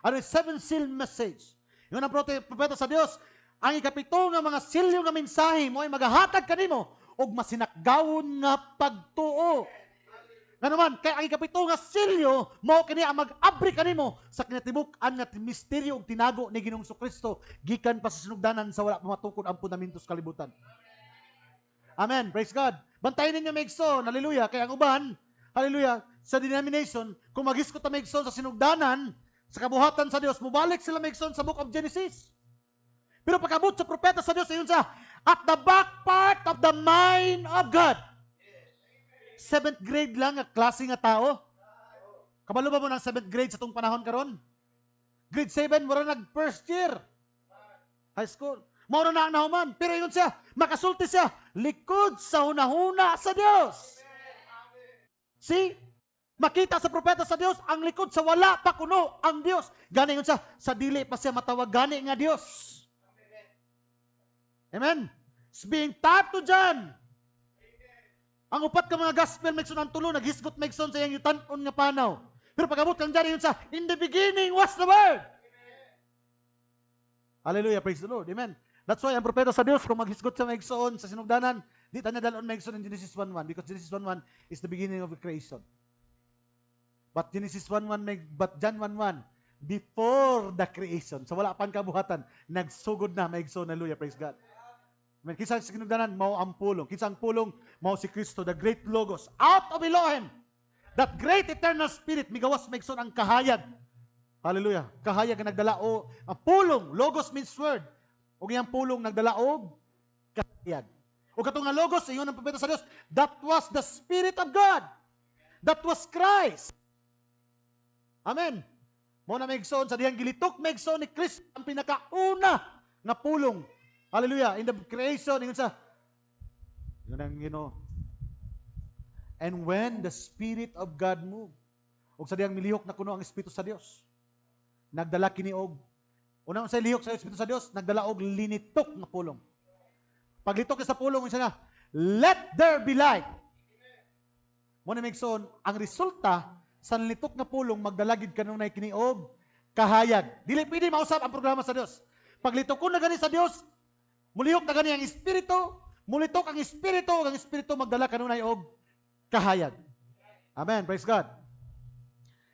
Adunay 7 seal message. Yung ang propeta sa Dios, ang ikapito nga mga silyo nga mensahe mo ay magahatag kanimo og masinakgawon nga pagtuo. Nga naman, kaya ang ikapito nga silyo, mao kini ang mag-abri kanimo sa kinatibuk-an nga misteryo ug tinago ni Ginoong Jesucristo gikan pa sa sinugdanan sa wala matukod ang fundamento sa kalibutan. Amen. Praise God. Bantayan ninyo maigsoon. Hallelujah. Kaya ang uban, hallelujah, sa denomination, kung mag-iskot na maigsoon sa sinugdanan, sa kabuhatan sa Dios, mubalik sila maigsoon sa book of Genesis. Pero pagkabot sa propeta sa Dios, ayun sa at the back part of the mind of God. 7th grade lang ang klase nga tao. Kabalo ba mo ng 7th grade sa itong panahon karon? Grade 7, mura nag first year. High school. Mura na ang nahuman. Pero yun siya, makasulti siya, likod sa hunahuna sa Diyos. See? Makita sa propeta sa Diyos, ang likod sa wala pa kuno ang Diyos. Gani yun siya, sa dili pa siya matawag gani nga Diyos. Amen? It's being taught to John. Ang upat ka mga gospel, may sunang tulo, naghisgot may son sa iyang yutanon nga panaw. Pero pag-abot kang dyan, yun sa, in the beginning was the Word. Hallelujah, praise the Lord. Amen. That's why ang propeta sa Diyos, kung maghisgot sa maigsoon sa sinugdanan, di tayo dalon maigsoon in Genesis 1:1 because Genesis 1:1 is the beginning of the creation. But Genesis 1:1, but John 1:1, before the creation. So wala pang kabuhatan, nagsugod na maigsoon. Hallelujah, praise God. Amen. Kinsa sa sinugdanan, mao ang pulong. Kinsa ang pulong, mao si Kristo, the great Logos, out of Elohim. That great eternal spirit, migawas maigsoon ang kahayag. Hallelujah. Kahayag ang nagdala o ang pulong, Logos means word. O iyang pulong nagdala og kahayag. O katong nga Logos, iyon ang propeta sa Dios, that was the Spirit of God. That was Christ. Amen. Mao na maigsoon sa dihang gilitok maigsoon ni Kristo ang pinakauna nga pulong. Hallelujah. In the creation, ingon sa, yun ang, And when the Spirit of God moved, ug sa diyang milihok na kuno ang Espiritu sa Dios, nagdala kini og unang sa lihok sa Espiritu sa Dios, nagdala og linitok na pulong. Paglitok sa pulong isa na, let there be light. Mo na megson, ang resulta sa linitok na pulong magdalagid kanunay kini og kahayag. Dili pwede mausap ang programa sa Dios. Paglitok ko na gani sa Dios, mulihok na gani ang Espiritu, mulitok ang Espiritu, ug ang Espiritu magdala kanunay og kahayag. Amen. Praise God.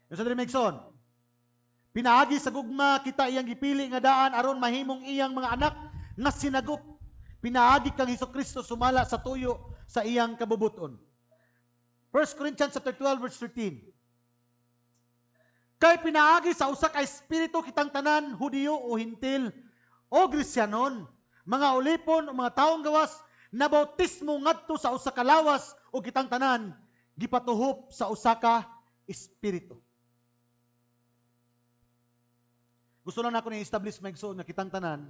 Yung sa Megson, pinaagi sa gugma kita iyang gipili nga daan aron mahimong iyang mga anak nga sinagop. Pinaagi kang Hesukristo sumala sa tuyo sa iyang kabubuton. 1 Corinthians chapter 12 verse 13. Kay pinaagi sa usa ka espiritu kitang tanan, Hudiyo o Hintil o Grisyanon, mga ulipon o mga taong gawas, na bautismo ngadto sa usa ka lawas o kitang tanan gipatuhop sa usa ka espiritu. Gusto lang nako ni establish megson nga kitang tanan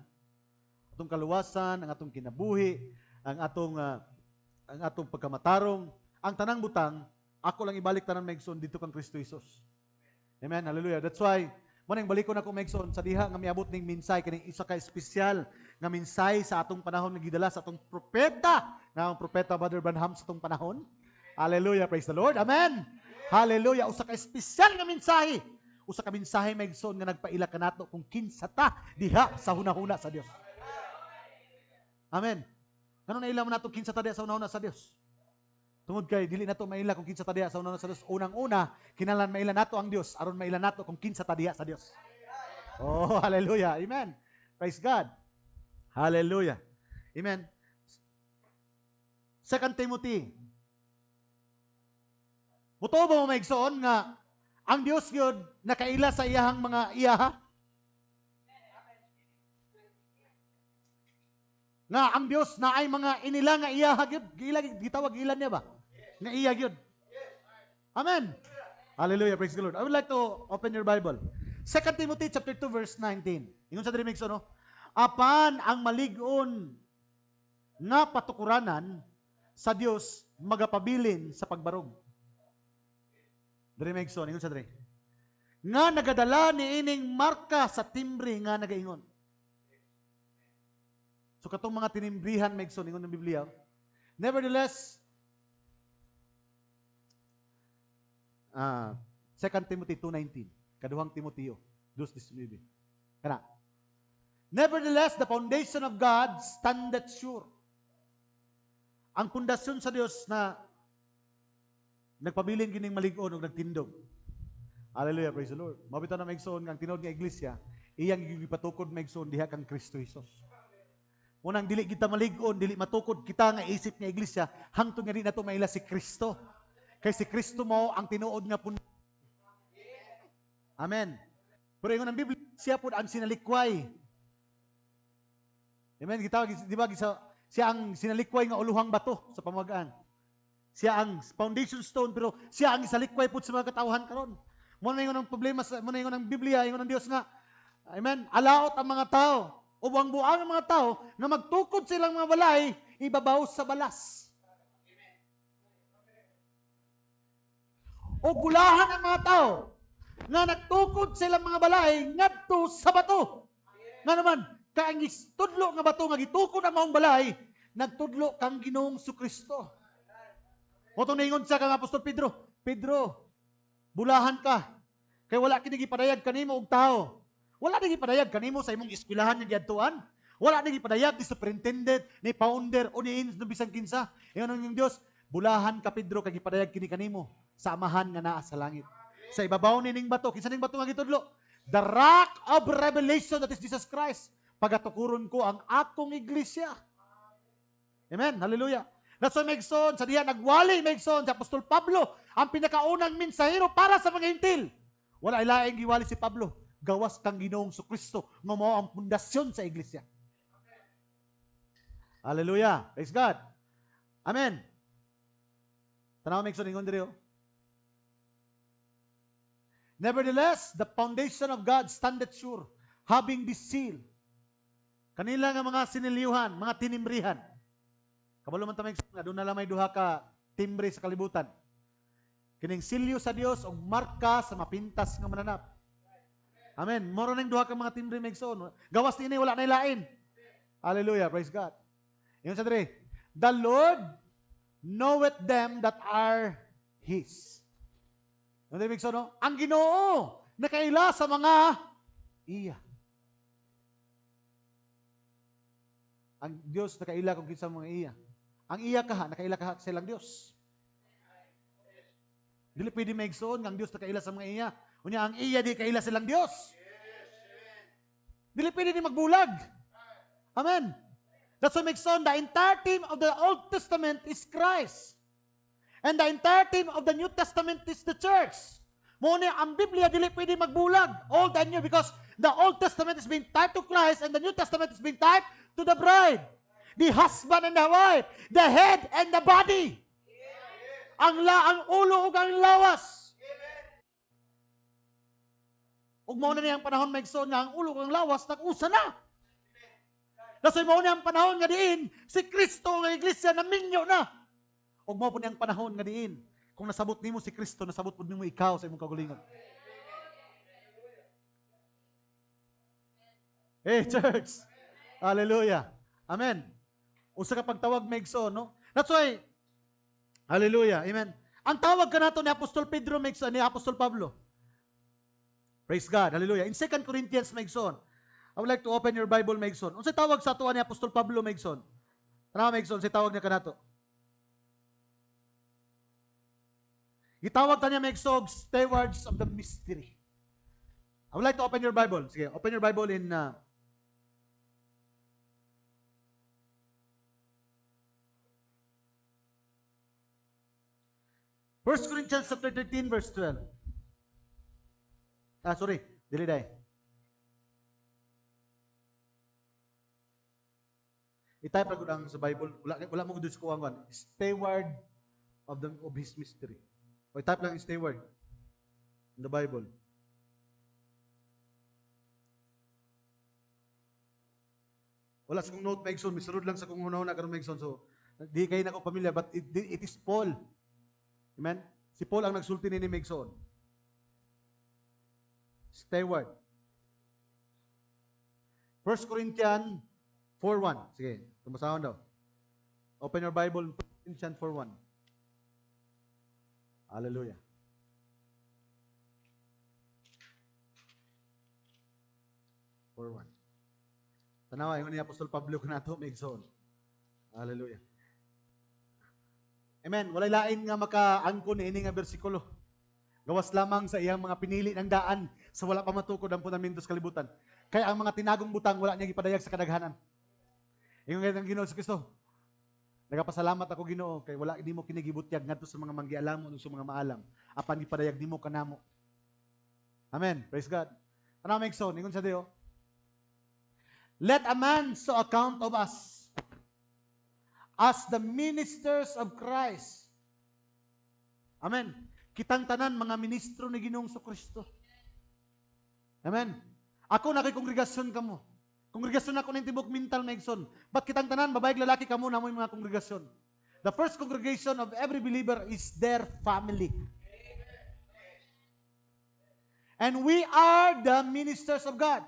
atong kaluwasan, ang atong kinabuhi, ang atong pagkamatarong, ang tanang butang ako lang ibalik tanan megson dito kang Kristo Jesus. Amen. Hallelujah. That's why mo nang balikon ako megson sa diha nga miabot ning minsay kining isa ka espesyal nga minsay sa atong panahon nga gidala sa atong propeta, nga ang propeta Brother Branham sa atong panahon. Hallelujah, praise the Lord. Amen. Hallelujah. Usa ka espesyal nga mensahe. Usa ka mensahe megson nga nagpaila kanato kung kinsa ta diha sa hunahuna sa Dios. Amen. Ngano na ilam nato kinsa ta diha sa hunahuna sa Dios? Tungod kay dili nato maila kung kinsa ta diha sa hunahuna sa Dios. Unang-una, kinahanglan maila nato ang Dios aron maila nato kung kinsa ta diha sa Dios. Oh, hallelujah. Amen. Praise God. Hallelujah. Amen. 2 Timothy. Buto ba mo maigsoon nga ang Dios gyud nakaila sa iyahang mga iyaha? Nga ang Dios na ay mga inila nga iyaha gyud, gitawag ilan niya ba? Nga iya gyud. Amen. Hallelujah, praise the Lord. I would like to open your Bible. 2 Timothy chapter 2 verse 19. Ingon sa diri megson no? Apan ang malig-on nga patukuranan sa Dios magapabilin sa pagbarog. Diri megson, ingon sa diri. Nga nagadala ni ining marka sa timbre nga nagaingon. So katong mga tinimbrihan megson ingon ng Biblia. Nevertheless, 2 Timothy 2:19, kaduhang Timoteo 2:19. Kana. Nevertheless, the foundation of God standeth sure. Ang pundasyon sa Dios na nagpabilin gining malig-on ug nagtindog. Hallelujah, praise the Lord. Mabitaw na megson ang tinod nga iglesia, iyang gipatukod megson diha kang Kristo Jesus. Munang dili kita malig-on, dili matukod kita nga isip nga iglesia, hangtod nga di nato maila si Kristo. Kay si Kristo mo ang tinuod nga pundasyon. Amen. Pero ingon ang Biblia, siya pud ang sinalikway. Amen. Gitawag di ba siya ang sinalikway nga uluhang bato sa pamagaan. Siya ang foundation stone pero siya ang isalikway pud sa mga katawhan karon. Mo na ingon ang problema mo na ingon ang Biblia, ingon ang Dios nga, amen, alaot ang mga tao. O buang-buang ang mga tao na magtukod silang mga balay, ibabaw sa balas. O gulahan ang mga tao na nagtukod silang mga balay ngadto sa bato. Nga naman, kaang istudlo nga bato nga gitukod ang maong balay, nagtudlo kang Ginoong Kristo. O itong naingon siya kang Apostol Pedro, Pedro, bulahan ka, kay wala kini gipadayag kanimo og tao. Wala nang ipadayag kanimo sa imong eskwelahan nga giadtuan. Wala nang ipadayag ni superintendent, ni founder o ni ins no bisan kinsa. Ingon ang Dios, bulahan ka Pedro kay gipadayag kini kanimo sa amahan nga naa sa langit. Sa ibabaw ning bato, kinsa ning bato nga gitudlo? The rock of revelation, that is Jesus Christ. Pagatukuron ko ang akong iglesia. Amen. Hallelujah. That's why megson sa diha nagwali megson si Apostol Pablo ang pinakaunang mensahero para sa mga Hintil. Wala ilaing giwali si Pablo. Gawas kang Ginoong Kristo nga mao ang pundasyon sa iglesia. Hallelujah. Praise God. Amen. Tanaw megson ingon diri. Nevertheless, the foundation of God standeth sure, having this seal. Kanila nga mga siniliyuhan, mga tinimbrihan. Kabalo man ta megson nga doon na lang may duha ka timbre sa kalibutan. Kining silyo sa Dios og marka sa mapintas nga mananap. Amen. Moro ning duha ka mga timbre megson. Gawas ni wala na ilain. Hallelujah. Praise God. Yun sa diri. The Lord knoweth them that are His. Ano ibig sabihin, no? Ang Ginoo nakaila sa mga iya. Ang Dios nakaila kung kinsa mga iya. Ang iya kaha, nakaila kaha sa ilang Dios. Dili pwede maigsoon nga ang Dios nakaila sa mga iya. Unya ang iya di kaila silang Dios. Dili pwede ni magbulag. Amen. That's what makes on the entire theme of the Old Testament is Christ. And the entire theme of the New Testament is the church. Muna ang Biblia dili pwede magbulag. Old and New because the Old Testament is being typed to Christ and the New Testament is being typed to the bride. The husband and the wife. The head and the body. Ang ulo ug ang lawas. Ug mao na niyang panahon maigsoon nga ang ulo ug ang lawas nag-usa na. Kasi mo niyang panahon nga diin, si Kristo nga iglesia naminyo na. Ug mao po niyang panahon nga diin, kung nasabot nimo si Kristo, nasabot po nimo ikaw sa imong kaugalingon. Hey, church! Hallelujah! Amen! Usa ka pagtawag maigsoon, no? That's why, hallelujah! Amen! Ang tawag ka nato ni Apostol Pedro maigsoon, ni Apostol Pablo. Praise God! Hallelujah! In 2 Corinthians maigsoon, I would like to open your Bible, Megson. Unsay tawag sa tuwa ni Apostol Pablo, Megson? Ano, Megson? Unsay tawag niya kanato? Gitawag ta niya, Megson, stewards of the mystery. I would like to open your Bible. Sige, open your Bible in 1 Corinthians chapter 13, verse 12. Sorry, dili day. I-type na lang sa Bible. Wala mo kudus ko ang steward of His mystery. O i-type lang steward in the Bible. Wala sa kong note, Megson. Misurod lang sa kong una-una karon Megson. So, di kayo na ko pamilya, but it is Paul. Amen? Si Paul ang nagsulti ni Megson. Steward. 1 Corinthians 4:1. Sige, tumasahon daw. Open your Bible, Corinthians 4:1. Hallelujah. Tanawa, yung ni Apostol Pablo na ito, Megson. Hallelujah. Amen. Walay lain nga makaangkon ini nga bersikulo. Gawas lamang sa iyang mga pinili ng daan sa wala pa matukod ang fundamentos kalibutan. Kaya ang mga tinagong butang wala niya gipadayag sa kadaghanan. Ingon kay ang Ginoo sa Kristo. Nagapasalamat ako Ginoo kay wala di mo kinigibutyag ngadto sa mga manggialamon ug sa mga maalam. Apan gipadayag nimo kanamo. Amen. Praise God. Ano Megson? Ingon sa Dios. Let a man so account of us as the ministers of Christ. Amen. Kitang tanan mga ministro ni Ginoong Kristo. Amen. Ako na kay kongregasyon kamo. Kongregasyon ako ng tibok mental Megson. Ba't kitang tanan, babaeng lalaki kamo na mo yung mga kongregasyon. The first congregation of every believer is their family. And we are the ministers of God.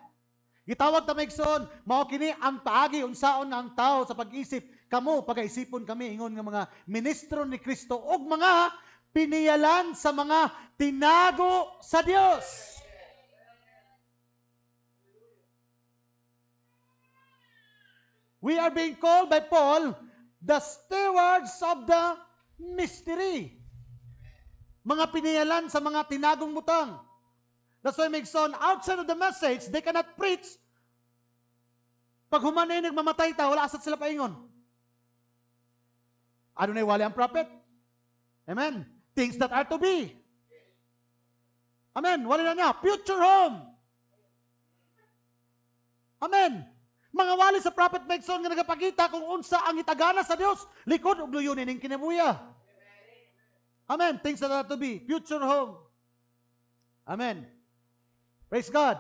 Gitawag ta Megson, mao kini ang paagi unsaon ang tao sa pag-isip. Kamo pagaisipon kami ingon nga mga ministro ni Kristo ug mga piniyalan sa mga tinago sa Dios. We are being called by Paul the stewards of the mystery. Mga piniyalan sa mga tinagong butang. That's why Megson, outside of the message, they cannot preach. Pag humanay nagmamatay ta, wala asat sila paingon. Ano na wali ang prophet? Amen. Things that are to be. Amen. Wali na niya. Future home. Amen. Mga wali sa prophet Megson nga nagapakita kung unsa ang itagana sa Dios, likod ug luyunin ning kinabuya. Amen. Things that are to be. Future home. Amen. Praise God.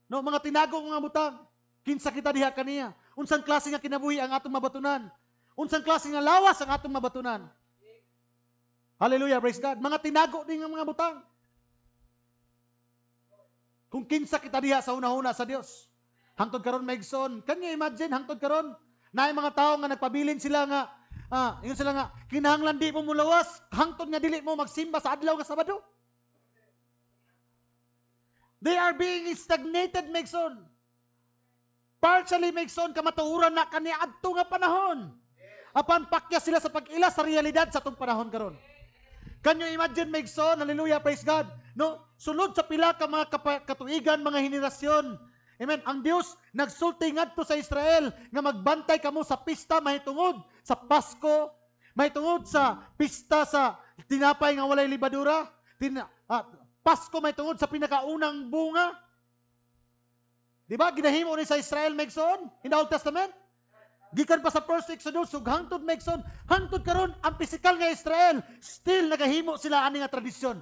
No, mga tinagong mga butang. Kinsa kita diha kaniya. Unsang klase nga kinabuhi ang atong mabatunan. Unsang klase nga lawas ang atong mabatunan. Hallelujah, praise God. Mga tinago din ng mga butang. Kung kinsa kita diha sa una-una sa Dios. Hangtod karon maigsoon. Can you imagine hangtod karon? Naay mga tao nga nagpabilin sila nga yun sila nga kinahanglan di mo mulawas hangtod nga dili mo magsimba sa adlaw nga Sabado. They are being stagnated maigsoon. Partially maigsoon kamatuoran na kani adto nga panahon. Apan pakya sila sa pag-ila sa realidad sa tong panahon karon. Can you imagine maigsoon? Hallelujah, praise God. No, sulod sa pila ka mga katuigan, mga henerasyon. Amen. Ang Dios nagsulti ngadto sa Israel nga magbantay kamo sa pista mahitungod sa Pasko, mahitungod sa pista sa tinapay nga walay libadura, Pasko mahitungod sa pinakaunang bunga. Di ba? Ginahimo ni sa Israel maigsoon in the Old Testament. Gikan pa sa first Exodus, ug hangtod maigsoon, hangtod karon ang pisikal nga Israel, still nagahimo sila ani nga tradisyon.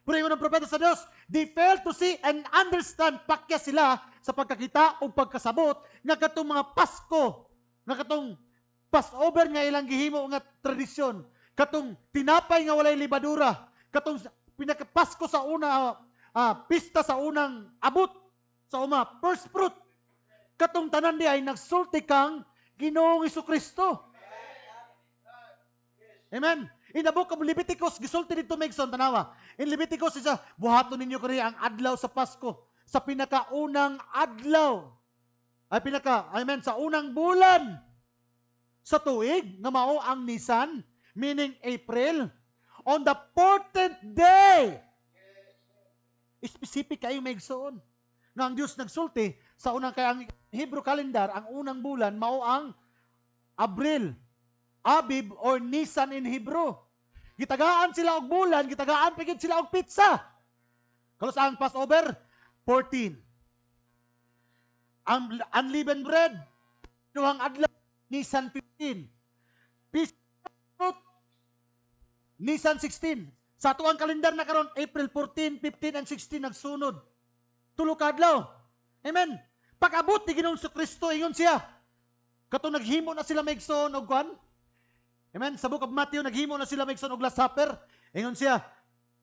Pero yung propeta sa Dios, they fail to see and understand, pakya sila sa pagkakita o pagkasabot nga katong mga Pasko, nga katong Passover nga ilang gihimo nga tradisyon, katong tinapay nga walay libadura, katong pinaka-Pasko sa una, pista sa unang abot, sa first fruit, katong tanan di ay nagsulti kang Ginoong Jesucristo. Amen. In the book of Leviticus, gisulti dito maigsoon tanawa. In Leviticus isa, buhaton ninyo kani ang adlaw sa Pasko, sa pinakaunang adlaw. Sa unang bulan sa tuig nga mao ang Nisan, meaning April, on the 14th day. Specific kayo maigsoon. Nga ang Diyos nagsulti sa unang kay ang Hebrew calendar, ang unang bulan mao ang Abril, Abib or Nisan in Hebrew. Gitagaan sila og bulan, gitagaan pigid sila og pizza. Kalos ang Passover 14. Ang unleavened bread duhang adlaw Nisan 15. Peace fruit Nisan 16. Sa tuang kalendar na karon April 14, 15 and 16 nagsunod. Tulo ka adlaw. Amen. Pag-abot ni Ginoong Kristo, ingon siya. Katong naghimo na sila maigsoon og kwan. Amen. Sa book of Matthew, naghimo na sila maigsoon og Last Supper. Ingon siya,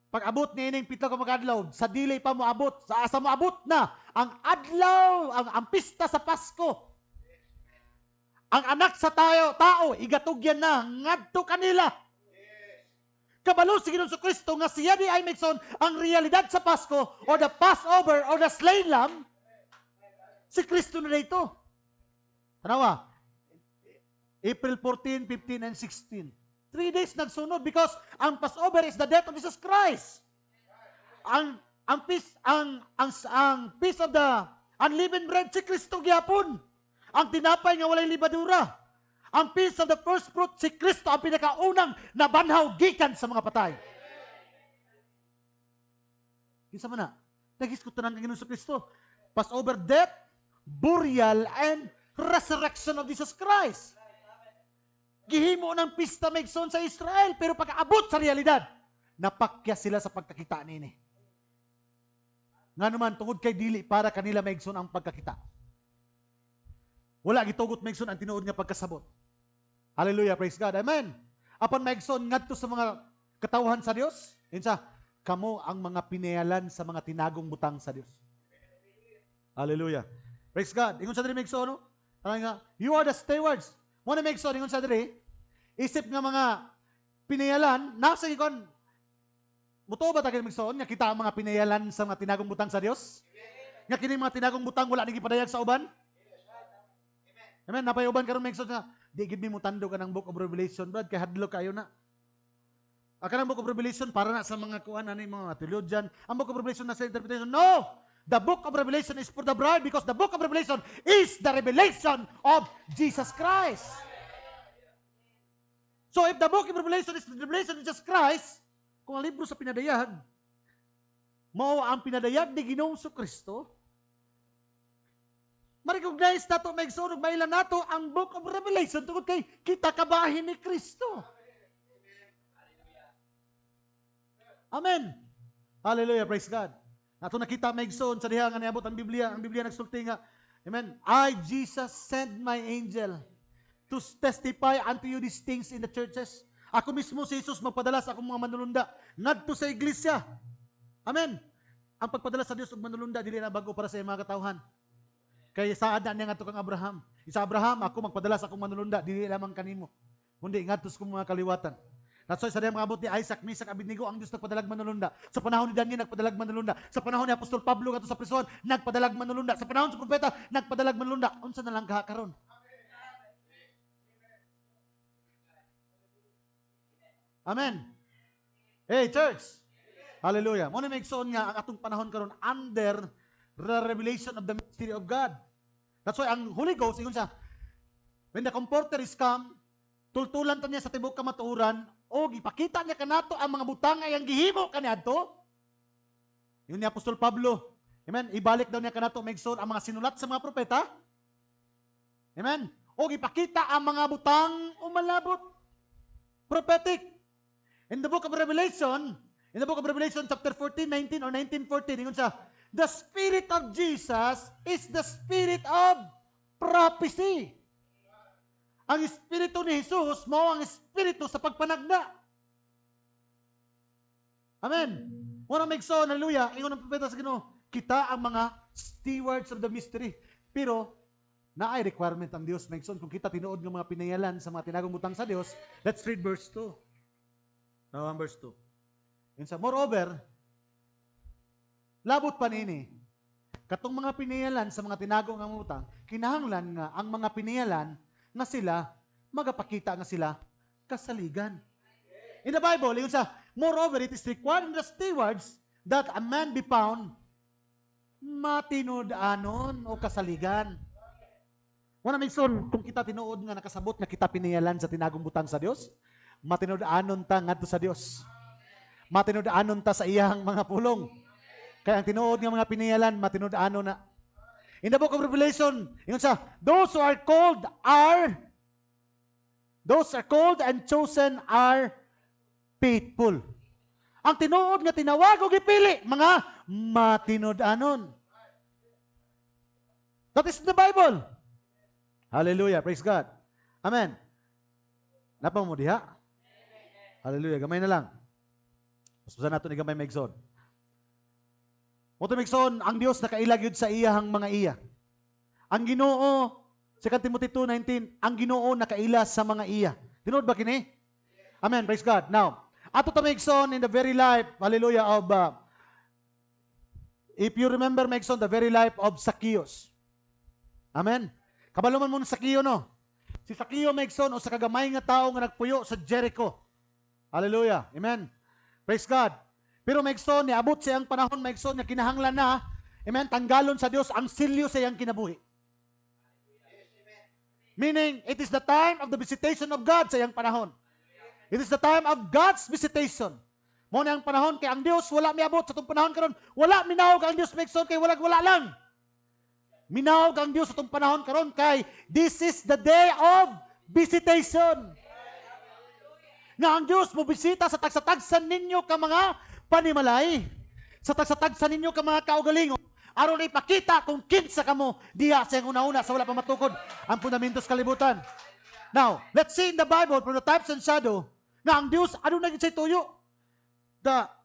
pag-abot ni ining pito ka mag-adlaw, sa dili pa mo abot, sa asa mo abot na ang adlaw, ang pista sa Pasko. Ang anak sa tao, igatugyan na ngadto kanila. Kabalo si Ginoong Kristo nga siya di ay maigsoon ang realidad sa Pasko or the Passover or the slain lamb. Si Kristo na dito. Tanawa, April 14, 15, and 16. 3 days nagsunod because ang Passover is the death of Jesus Christ. Ang feast of the unleavened bread si Kristo gyapon. Ang tinapay nga walay libadura. Ang feast of the first fruit si Kristo ang pinakaunang nabanhaw gikan sa mga patay. Kinsa man na? Nagiskutan ang Ginoong Kristo. Passover, death, burial, and resurrection of Jesus Christ. Gihimo ng pista maigsoon sa Israel, pero pag-abot sa realidad, napakya sila sa pagkakita nini. Nga naman, tungod kay dili para kanila maigsoon ang pagkakita. Wala gitugot maigsoon ang tinuod nga pagkasabot. Hallelujah, praise God, amen. Apan maigsoon ngadto sa mga katawhan sa Dios, insa, kamo ang mga pinayalan sa mga tinagong butang sa Dios. Hallelujah. Praise God. Ingon sa diri maigsoon, no? Nga, you are the stewards. Mo na maigsoon ingon sa diri, isip nga mga pinayalan, nasa ikon, muto ba tayo maigsoon nga kita ang mga pinayalan sa mga tinagong butang sa Dios? Nga kini mga tinagong butang wala nang gipadayag sa uban? Amen. Napay uban karon maigsoon nga, di gid mi mo tando ka ng Book of Revelation, brad, kay hadlo kayo na. Ang Book of Revelation para na sa mga kuan ani mga theologian. Ang Book of Revelation na sa interpretation. No! The book of Revelation is for the bride because the book of Revelation is the revelation of Jesus Christ. So if the book of Revelation is the revelation of Jesus Christ, kung ang libro sa pinadayag, mao ang pinadayag ni Ginoong Kristo, ma-recognize nato, maigsoon, mailan nato ang book of Revelation tungkol kay kita kabahin ni Kristo. Amen. Hallelujah, praise God. Nato nakita maigsoon sa diha nga niabot ang Biblia nagsulti nga, amen, I, Jesus, send my angel to testify unto you these things in the churches. Ako mismo si Jesus magpadala sa akong mga manulunda ngadto sa iglesia. Amen. Ang pagpadala sa Dios og manulunda dili na bago para sa iyang mga katawhan. Kay saad na niya ngadto kang Abraham. Isa Abraham, ako magpadala sa akong manulunda dili lamang kanimo. Kundi ngadto sa akong mga kaliwatan. That's why sa diyang mga abot ni Isaac, Misak, Abednego, ang Diyos nagpadalag manulunda. Sa panahon ni Daniel, nagpadalag manulunda. Sa panahon ni Apostol Pablo, ngadto sa prison, nagpadalag manulunda. Sa panahon sa propeta, nagpadalag manulunda. Unsa na lang karon? Amen. Hey, church. Hallelujah. Mo na may igsoon nga ang atong panahon karon under the revelation of the mystery of God. That's why ang Holy Ghost, ingon siya, when the Comforter is come, tultulan ta niya sa tibok kamatuoran, o gipakita niya kanato ang mga butang ay ang gihimo kaniadto. Yun ni Apostol Pablo. Amen. Ibalik daw niya kanato maigsoon ang mga sinulat sa mga propeta. Amen. O gipakita ang mga butang umalabot. Prophetic. In the book of Revelation chapter 14, 19 or 19:14, ingon siya, the Spirit of Jesus is the Spirit of prophecy. Ang Espiritu ni Jesus, mao ang Espiritu sa pagpanagda. Amen. Muna maigsoon, hallelujah, ingon ang propeta sa Ginoo, kita ang mga stewards of the mystery. Pero, naay requirement ang Dios maigsoon. Kung kita tinuod ng mga pinayalan sa mga tinagong butang sa Dios, let's read verse 2. Now, verse 2. Yun sa, moreover, labot pa nini, katong mga pinayalan sa mga tinagong ang utang, kinahanglan nga ang mga pinayalan na sila, magapakita nga sila kasaligan. In the Bible, yun sa, moreover, it is required in the stewards that a man be found matinud-anon o kasaligan. Wala may son, kung kita tinuod nga nakasabot nga kita pinayalan sa tinagong butang sa Dios, matinud-anon ta ngadto sa Dios. Matinud-anon ta sa iyang mga pulong. Kaya ang tinuod nga mga pinayalan, matinud-anon na. In the book of Revelation, yun sa, those who are called and chosen are faithful. Ang tinuod nga tinawag o gipili, mga matinud-anon. That is the Bible. Hallelujah. Praise God. Amen. Napang mo diha? Hallelujah. Gamay na lang. Paspasan nato ni gamay maigsoon. Moto maigsoon, ang Dios nakailag yun sa iyahang mga iya. Ang Ginoo, 2 Timothy 2:19, ang Ginoo nakaila sa mga iya. Tinuod ba kini? Amen. Praise God. Now, ato ta maigsoon in the very life, hallelujah, of if you remember maigsoon, the very life of Zacchaeus. Amen. Kabaluman mo ng Zacchaeus, no? Si Zacchaeus maigsoon o sa kagamay nga tao nga nagpuyo sa Jericho. Hallelujah. Amen. Praise God. Pero maigsoon, niabot sa iyang panahon, maigsoon, niya kinahanglan na, amen, tanggalon sa Dios ang silyo sa iyang kinabuhi. Meaning, it is the time of the visitation of God sa iyang panahon. It is the time of God's visitation. Mo na ang panahon, kay ang Dios, wala miabot sa itong panahon karon, wala minawag ang Dios maigsoon, kay wala lang. Minawag ang Dios sa itong panahon karon, kay this is the day of visitation. Nga ang Dios mo bisita sa tagsatagsan ninyo ka mga panimalay. Sa tagsatagsan ninyo ka mga kaugalingon, aron ipakita kung kinsa kamo diha sa una-una sa wala pa matukod ang fundamentos kalibutan. Now, let's see in the Bible from the types and shadow na ang Dios ano na gid say tuyo.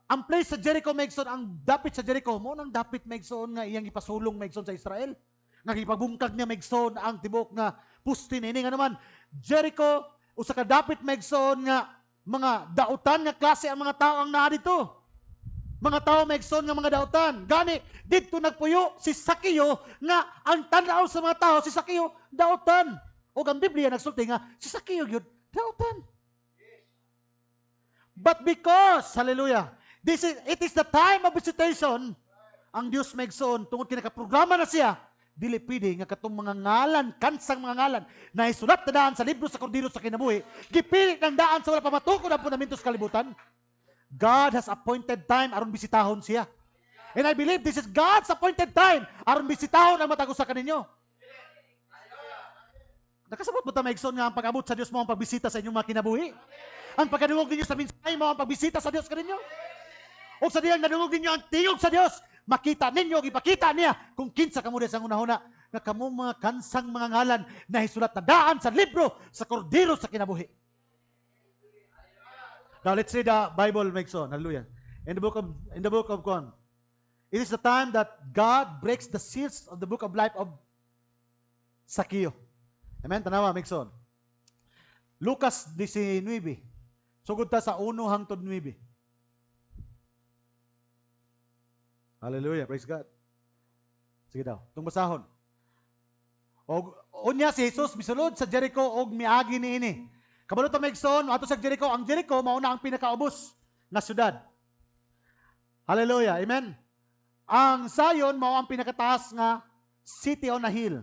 Ang place sa Jericho maigsoon, ang dapit sa Jericho mo nang dapit maigsoon nga iyang ipasulong maigsoon sa Israel. Nga gipabungkag niya maigsoon ang tibok nga pustin ini nga naman Jericho usa ka dapit maigsoon nga mga dautan nga klase ang mga tao ang naa dito. Mga tao maigsoon nga mga dautan. Gani, dito nagpuyo si Zacchaeus nga ang tanaw sa mga tao, si Zacchaeus, dautan. O ang Biblia nagsulti nga, si Zacchaeus yun, dautan. But because, hallelujah, it is the time of visitation, ang Diyos maigsoon, tungod kinakaprograma na siya, dili pwede nga katong mga ngalan, kansang mga ngalan, na isulat na daan sa libro sa Kordero sa kinabuhi, gipilit ng daan sa wala pamatukod ang fundamentos kalibutan. God has appointed time aron bisitahon siya. And I believe this is God's appointed time aron bisitahon ang matag usa kaninyo. Nakasabot mo ta maigsoon nga ang pag-abot sa Dios mo ang pagbisita sa inyong mga kinabuhi. Ang pagkadungog ninyo sa mensahe mo ang pagbisita sa Dios kaninyo. O sa diyang nadungog ninyo ang tingog sa Dios, makita ninyo, ipakita niya kung kinsa kamo sa una-una nga kamo mga kansang mga ngalan na hisulat na daan sa libro sa Kordero sa kinabuhi. Now let's read the Bible, Megson. Hallelujah. In the book of Con. It is the time that God breaks the seals of the book of life of Sakio. Amen. Tanawa, Megson. Lucas 19. Sugod ta sa 1 hangtod 9. Hallelujah. Praise God. Sige daw. Itong basahon. Og unya si Jesus misulod sa Jericho og miagi niini. Kabalo ta Megson, ato sa Jericho, ang Jericho mao na ang pinakaubos na syudad. Hallelujah. Amen. Ang Zion mao ang pinakataas nga city on a hill.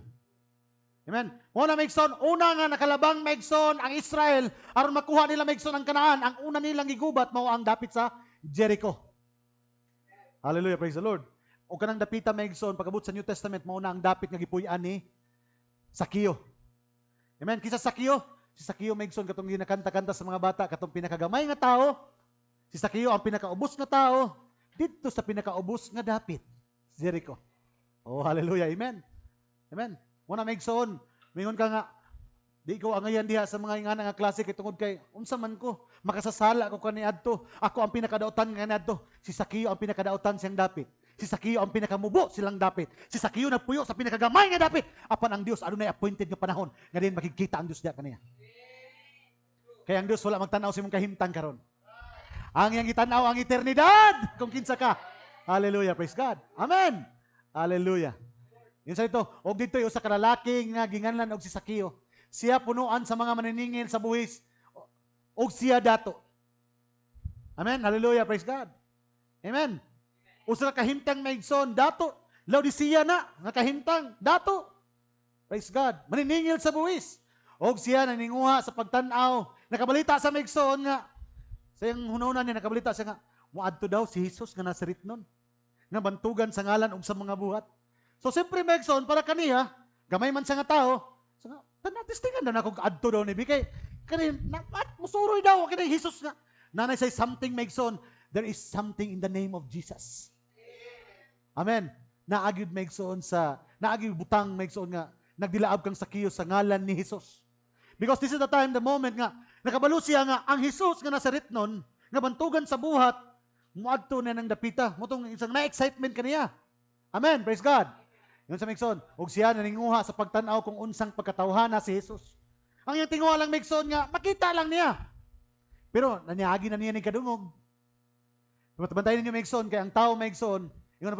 Amen. Mao na Megson, una nga nakalabang Megson ang Israel aron makuha nila Megson ang Kanaan, ang una nilang gigubat mao ang dapit sa Jericho. Hallelujah, praise the Lord. O kanang dapita Megson pagabot sa New Testament mao na ang dapit nga gipuy-an ni Sakio. Amen. Kisa Sakio, si Sakio Megson katong ginakanta-kanta sa mga bata, katong pinakagamay nga tao. Si Sakio ang pinakaubos nga tao dito sa pinakaubos nga dapit, Jericho. Oh, hallelujah. Amen. Amen. Muna Megson, mingon ka nga di ko angayan diha sa mga ingana nga klase kay tungod kay unsa man ko makasasala ko kaniadto. Ako ang pinakadautan nga kaniadto. Si Sakio ang pinakadautan siyang dapit. Si Sakio ang pinakamubo silang dapit. Si Sakio nagpuyo sa pinakagamay nga dapit. Apan ang Dios adunay appointed nga panahon nga din makikita ang Dios diha kaniya. Kaya ang Dios wala magtan-aw sa imong kahimtang karon. Ang iyang gitanaw ang eternidad kung kinsa ka. Hallelujah, praise God. Amen. Hallelujah. Yun sa ito, og dito yung sa kalalaking nga ginganlan og si Sakio. Siya punuan sa mga maniningil sa buhis og siya dato. Amen. Hallelujah, praise God. Amen. Usa ka kahimtang Megson dato. Laodicea na nga kahimtang dato. Praise God. Maniningil sa buhis. Og siya naninguha sa pagtan-aw. Nakabalita sa Megson nga sa iyang hunahunan niya nakabalita siya nga muadto daw si Jesus nga nasarit nun. Nga bantugan sa ngalan og sa mga buhat. So siyempre Megson para kaniya, gamay man siya nga tao. So nga, natistingan na ako adto daw ni Bikay. Kanin, musuroy daw kini Jesus nga. Nanay say something Megson, there is something in the name of Jesus. Amen. Naagid Megson naagid butang Megson nga nagdilaab kang Sakio sa ngalan ni Jesus. Because this is the time, the moment nga nakabalo siya nga ang Jesus nga nasarit nun, nga bantugan sa buhat, muadto na ng dapita. Mutong isang na-excitement kaniya. Amen. Praise God. Yun sa Megson, og siya naninguha sa pagtanaw kung unsang pagkatawhana si Jesus. Ang iyang tinguha lang Megson nga, makita lang niya. Pero naniagi na niya ni kadungog. Bantayan ninyo Megson, kaya ang tao Megson, yung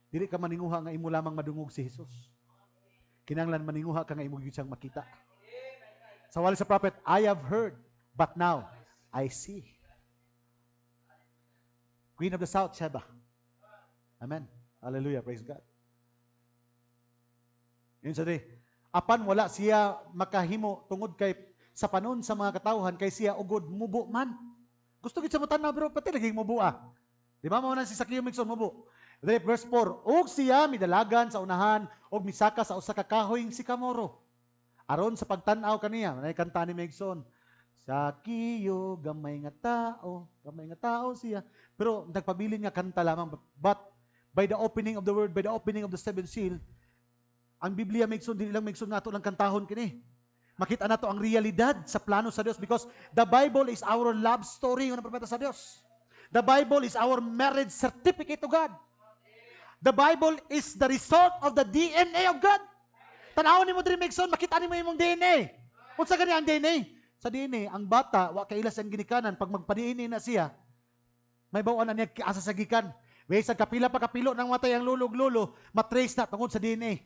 dili ka maninguha nga imo lamang madungog si Jesus. Kinanglan maninguha ka nga imo gyud siyang makita. Sa wali sa prophet, I have heard, but now I see. Queen of the South, Sheba. Amen. Hallelujah. Praise God. Yun sa day. Apan wala siya makahimo tungod kay sa panon sa mga katawhan kay siya ugod mubo man. Gusto gid sa mutanaw bro, pati lagi mubo ah. Di ba mao na si Sakio Megson mubo. Verse 4, og siya midalagan sa unahan og misaka sa usa ka kahoyng sikamoro. Aron sa pagtan-aw kaniya, manay kanta ni Megson. Sakio, gamay nga tao siya. Pero nagpabilin nga kanta lamang, but by the opening of the word, by the opening of the seventh seal, ang Biblia Megson, dili lang Megson nga ito lang kantahon kini. Makita na to ang realidad sa plano sa Dios because the Bible is our love story ng propeta sa Dios. The Bible is our marriage certificate to God. The Bible is the result of the DNA of God. Tanawon nimo diri Megson, makita nimo imong DNA. Unsa gani ang DNA? Sa DNA, ang bata wa kailas ang ginikanan pag magpa-DNA na siya. May bawaan na niya asa sa gikan. Way sa kapila pa kapilo nang matay ang lulog-lulo, matrace na tungod sa DNA.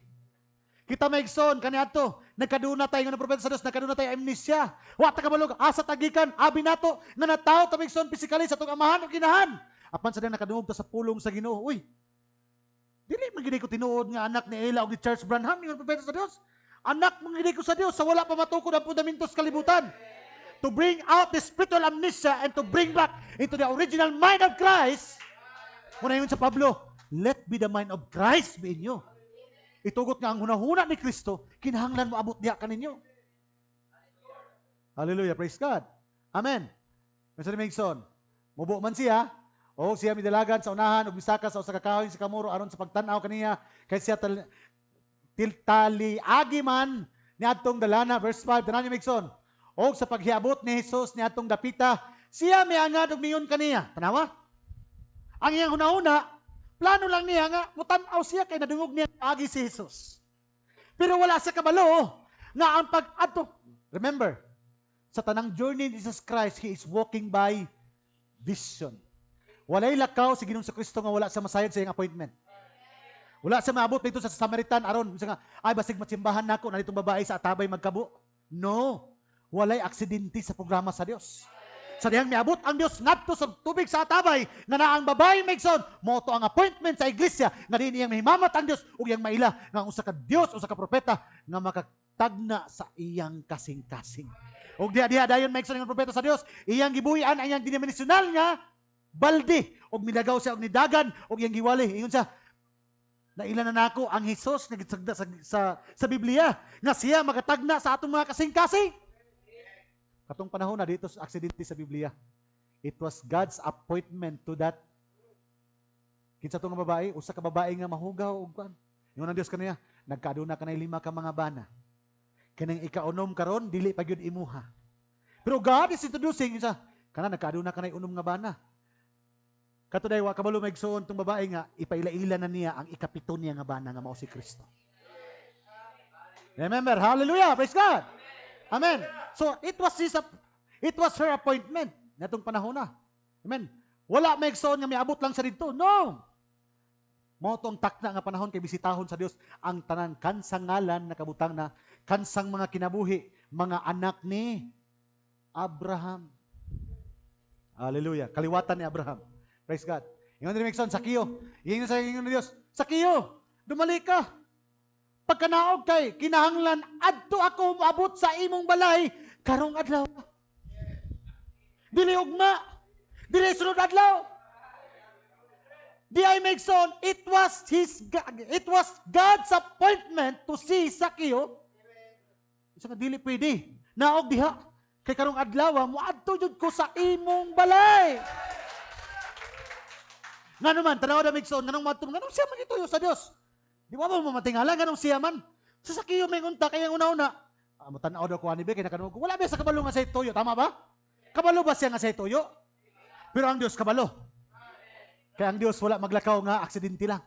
Kita Megson kaniadto, nagkaduna tayo nga propeta sa Dios, nagkaduna tayo amnesia. Wa ta kabalog asa tagikan, abi nato nga natawo ta Megson physically sa tong amahan ug ginahan. Apan sa nakadungog ta sa pulong sa Ginoo. Uy, dili man gid ko tinuod nga anak ni Ela og ni Charles Branham nga propeta sa Dios. Anak man gid ko sa Dios sa wala pa matukod ang fundamentos kalibutan. To bring out the spiritual amnesia and to bring back into the original mind of Christ. Muna yun sa Pablo, let be the mind of Christ be in you. Itugot nga ang hunahuna ni Kristo, kinahanglan mo abot diya kaninyo. Hallelujah, praise God. Amen. Mr. Megson, mubo man siya, o siya midalagan sa unahan, o bisaka sa usa ka kahoy si kamuro aron sa pagtan-aw kaniya, kay siya taliagi man ni adtong dalana, verse 5, tanan niyo Megson, o sa paghiabot ni Jesus ni adtong dapita, Siya may angad og mingon kaniya. Tanawa? Ang iyang una-una, plano lang niya nga, mutanaw siya kay nadungog niya agi si Jesus. Pero wala sa kabalo nga ang pag-adto. Remember, sa tanang journey ni Jesus Christ, He is walking by vision. Walay lakaw si Ginoong Kristo nga wala sa masayod sa iyang appointment. Wala sa maabot dito sa Samaritan aron nga ay basig matsimbahan nako na ditong babae sa atabay magkabo. No. Walay aksidente sa programa sa Dios. Sa dihang miabot ang Dios ngadto sa tubig sa atabay nga naang babae maigsoon mo to ang appointment sa iglesia nga dinhi iyang mahimamat ang Dios ug iyang maila nga usa ka Dios usa ka propeta nga makatagna sa iyang kasing-kasing. Ug diha dayon maigsoon nga propeta sa Dios, iyang gibuhi-an ang iyang dinominasyonal nga balde ug milagaw siya og nidagan ug iyang giwali. Ingon siya, naila na nako ang Hesus nga gitsagda sa Biblia nga siya makatagna sa atong mga kasing-kasing. Katong panahon na dito sa aksidente sa Biblia, it was God's appointment to that. Kinsa to nga babae, usa ka babae nga mahugaw og kan. Ingon ang Dios kaniya, nagkaaduna kanay 5 ka mga bana. Kanang ikaunom karon dili pa gyud imuha. Pero God is introducing isa, kana nagkaaduna kanay unom nga bana. Katuday wa kabalo maigsoon tong babae nga ipaila-ila na niya ang ikapito niya nga bana nga mao si Kristo. Remember, hallelujah, praise God. Amen. So, it was her appointment natong panahon na. Amen. Wala maigsoon nga miabot lang sa didto. No. Mao tong takna nga panahon kay bisitahon sa Dios ang tanan kansang ngalan nakabutang na kansang mga kinabuhi, mga anak ni Abraham. Hallelujah. Kaliwatan ni Abraham. Praise God. Ingon ni Mekson, Sakio. Ingon sa ingon ni Dios, Sakio, dumali ka. Pagkanaog kay kinahanglan adto ako moabot sa imong balay karong adlaw. Dili ugma. Dili sunod adlaw. Di ay Mekson, it was God's appointment to see Sakio. Isa nga dili pwede. Naog diha kay karong adlaw moadto jud ko sa imong balay. Nga naman, tanaw na Mekson, nganong siya magituyo sa Dios. Di ba mo matingala ganong siya man? Sa Sakio may unta kay ang una-una. Matanaw daw ko ani be kay nakanuog. Wala ba sa kabalo nga say tuyo, tama ba? Kabalo ba siya nga say tuyo? Pero ang Dios kabalo. Kaya ang Dios wala maglakaw nga aksidente lang.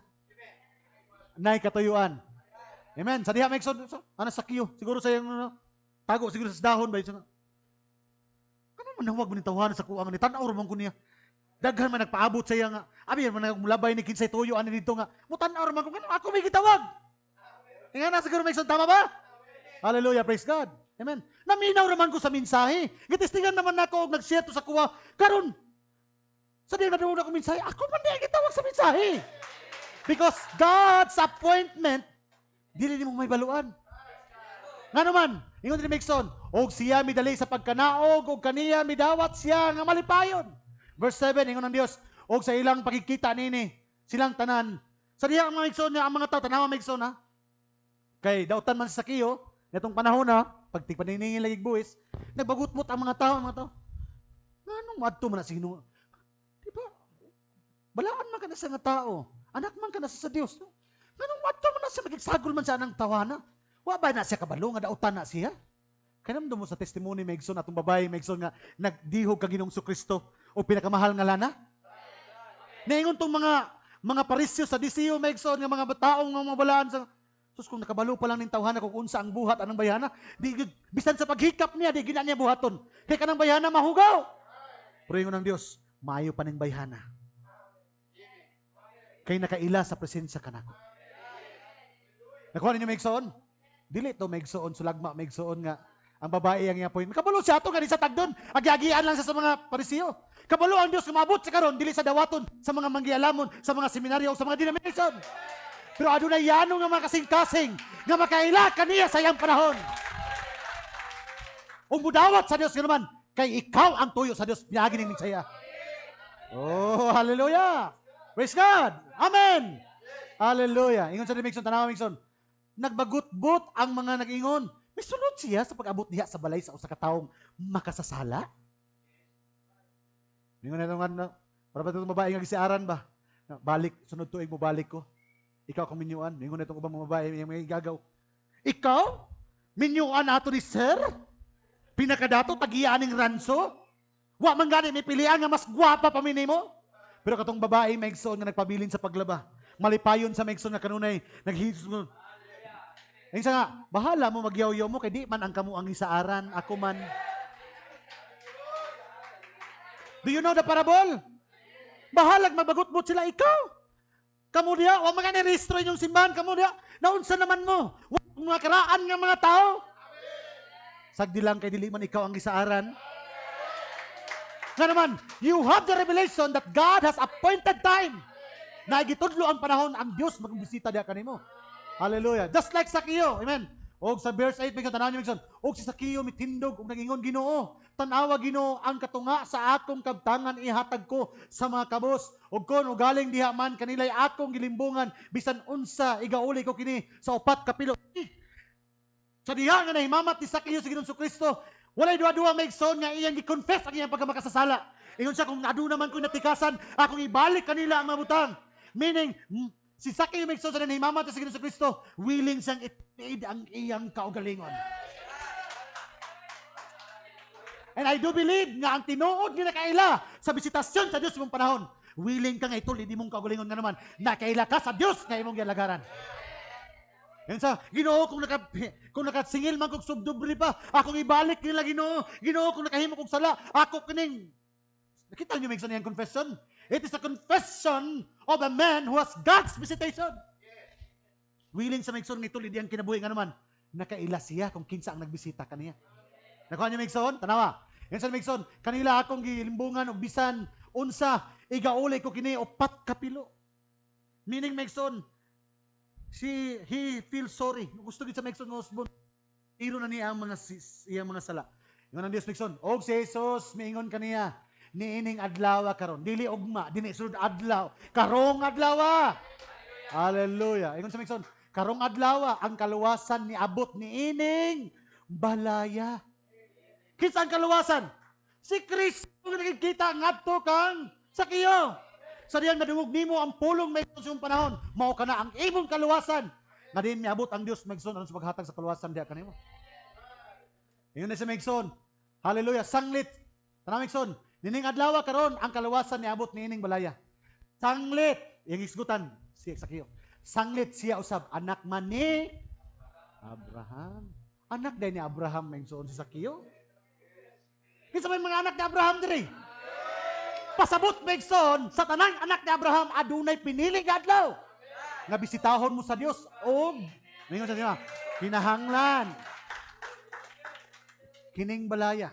Nay katuyuan. Amen. Sa diha Mekson, ana Sakio, siguro sa yung tago siguro sa dahon ba yun. Ano man huwag mo ni tawanan sa kuang ni tanaw man ko niya. Daghan man nagpaabot sa iya nga. Abi man nagmulabay ni kinsay tuyo ani dito nga. Mutan-aw man ko ngano ako may gitawag. Nga na siguro Mekson tama ba? Hallelujah, praise God. Amen. Naminaw naman ko sa mensahe. Gitistingan naman nako og nag-share to sa kuwa. Karon sa diyan na ko mensahe, ako man di gitawag sa mensahe. Because God's appointment dili nimo may baluan. Nga naman, ingon ni Mekson, og siya midali sa pagkanaog og kaniya midawat siya nga malipayon. Verse 7, ingon ng Dios, og sa ilang pagkikita nini, silang tanan. Sa diha ang mga Mekson niya, ang mga tao, tanawa Mekson ha. Kay dautan man sa Sakio, netong panahon na, pagtipaniningin lagi buwis, nagbagutmot ang mga tao. Anong madto man na sino? Di ba? Balaan man ka na sa nga tao. Anak man ka na sa Dios. Anong madto man na siya, nagigsagol man siya ng tawana. Wa ba na siya kabalo, nga dautan na siya? Kaya naman mo sa testimony, Megson, atong babae, Megson, nga nagdihog ka Ginoong Kristo o pinakamahal nga lana? Naingon tong mga parisyo sa DCU, Megson, nga mga taong mga balaan sa sus kung nakabalo pa lang ning tawhana kung unsa ang buhat anang bayana, di bisan sa paghikap niya di gina niya buhaton. Kay kanang bayana mahugaw. Pero ingon ng Dios, maayo pa ning bayana. Kay nakaila sa presensya kanako. Nakuha ninyo Megson? Dili to Megson, sulagma Megson nga ang babae ang iyapoy. Kabalo siya ato nga sa tagdon, agiagian lang sa mga parisiyo. Kabalo ang Dios kumabot sa karon dili sa dawaton, sa mga manggialamon, sa mga seminaryo o sa mga denomination. Pero adunay yano nga mga kasing-kasing nga makaila kaniya sa iyang panahon. Ug mudawat sa Dios naman kay ikaw ang tuyo sa Dios pinagi ning saya. Oh, hallelujah. Praise God. Amen. Hallelujah. Ingon sa Mekson, tanawa Mekson. Nagbagutbot ang mga nag-ingon. May sunod siya sa pag-abot diha sa balay sa usa ka taong makasasala. Ingon na nga, para ba itong babae nga gisiaran ba? Balik, sunod tuig mo balik ko. Ikaw kung minyuan. Ingon na itong ubang mga babae yung mga igagaw. Ikaw? Minyuan ato ni sir? Pinakadato, tagiyaaning ranso? Wa man gani may pilian nga mas gwapa pa minimo. Pero katong babae maigsoon nga nagpabilin sa paglaba. Malipayon sa maigsoon nga kanunay naghisos. Ayun sa nga, bahala mo magyaw-yaw mo kay di man ang kamo ang isaaran, ako man. Do you know the parable? Bahalag mabagot-bot sila ikaw. Kamu diya, wa man gani rehistro inyong simbahan, kamu diya. Naunsa naman mo? Wa mga karaan nga mga tao. Sagdi lang kay dili man ikaw ang isaaran. Nga naman, you have the revelation that God has appointed time na gitudlo ang panahon ang Diyos magbisita diya kanimo. Hallelujah. Just like Sakio. Amen. Og sa verse 8, may tanaw niyo, og si Sakio mitindog og nagingon Ginoo, tanawa Ginoo ang katunga sa akong kabtangan ihatag ko sa mga kabos. Og kon galing diha man kanilay akong gilimbungan bisan unsa igauli ko kini sa upat ka pilo. Sa diha nga nahimamat ni Sakio sa Ginoong Kristo, walay duha-duha maigsoon nga iyang gi-confess ang iyang pagkamakasasala. Ingon siya, kung aduna man ko natikasan, akong ibalik kanila ang mabutang. Meaning, si Sakio maigsoon sa nahimamat sa Ginoong Kristo, willing siyang ipid ang iyang kaugalingon. And I do believe nga ang tinuod nga nakaila sa bisitasyon sa Diyos mong panahon, willing ka nga ituli, di mong kaugalingon nga naman, nakaila ka sa Diyos nga imong gialagaran. Yan sa, Ginoo, kung nakasingil man kong subdubri pa, akong ibalik nila, Ginoo. Ginoo, kung nakahimo kong sala, ako kining. Nakita niyo may yung confession? It is a confession of a man who has God's visitation. Willing sa maigsoon ng itulid ang kinabuhi nga naman, nakaila siya kung kinsa ang nagbisita kaniya. Nakuha niyo maigsoon? Tanawa. Yan sa maigsoon, kanila akong gilimbungan o bisan, unsa, igauli ko kini upat kapilo. Meaning maigsoon, he feels sorry. Gusto gid sa maigsoon nga husband. Iro na niya ang iyang mga sala. Ingon ang Dios maigsoon, og si Jesus miingon kaniya, niining adlaw karon. Dili ugma, dili sud adlaw. Karong adlaw. Hallelujah. Ingon sa maigsoon, karong adlaw ang kaluwasan ni abot niining balaya. Kinsa ang kaluwasan? Si Kristo nga nakikita ngadto kang Sakio. Sa diyan madungog nimo ang pulong may sa panahon, mao kana ang imong kaluwasan. Nga din miabot ang Dios maigsoon aron sa paghatag sa kaluwasan diha kanimo. Ingon na sa maigsoon. Hallelujah. Sanglit. Tanang maigsoon. Nining adlaw karon ang kaluwasan niabot niining balaya. Sanglit. Yang isgutan si Sakio. Sanglit siya usab anak man ni Abraham. Anak din ni Abraham maigsoon si Sakio. Kinsa may mga anak ni Abraham diri? Pasabot maigsoon sa tanang anak ni Abraham adunay pinili nga adlaw nga bisitahon mo sa Dios og mingon sa Dios kinahanglan kining balaya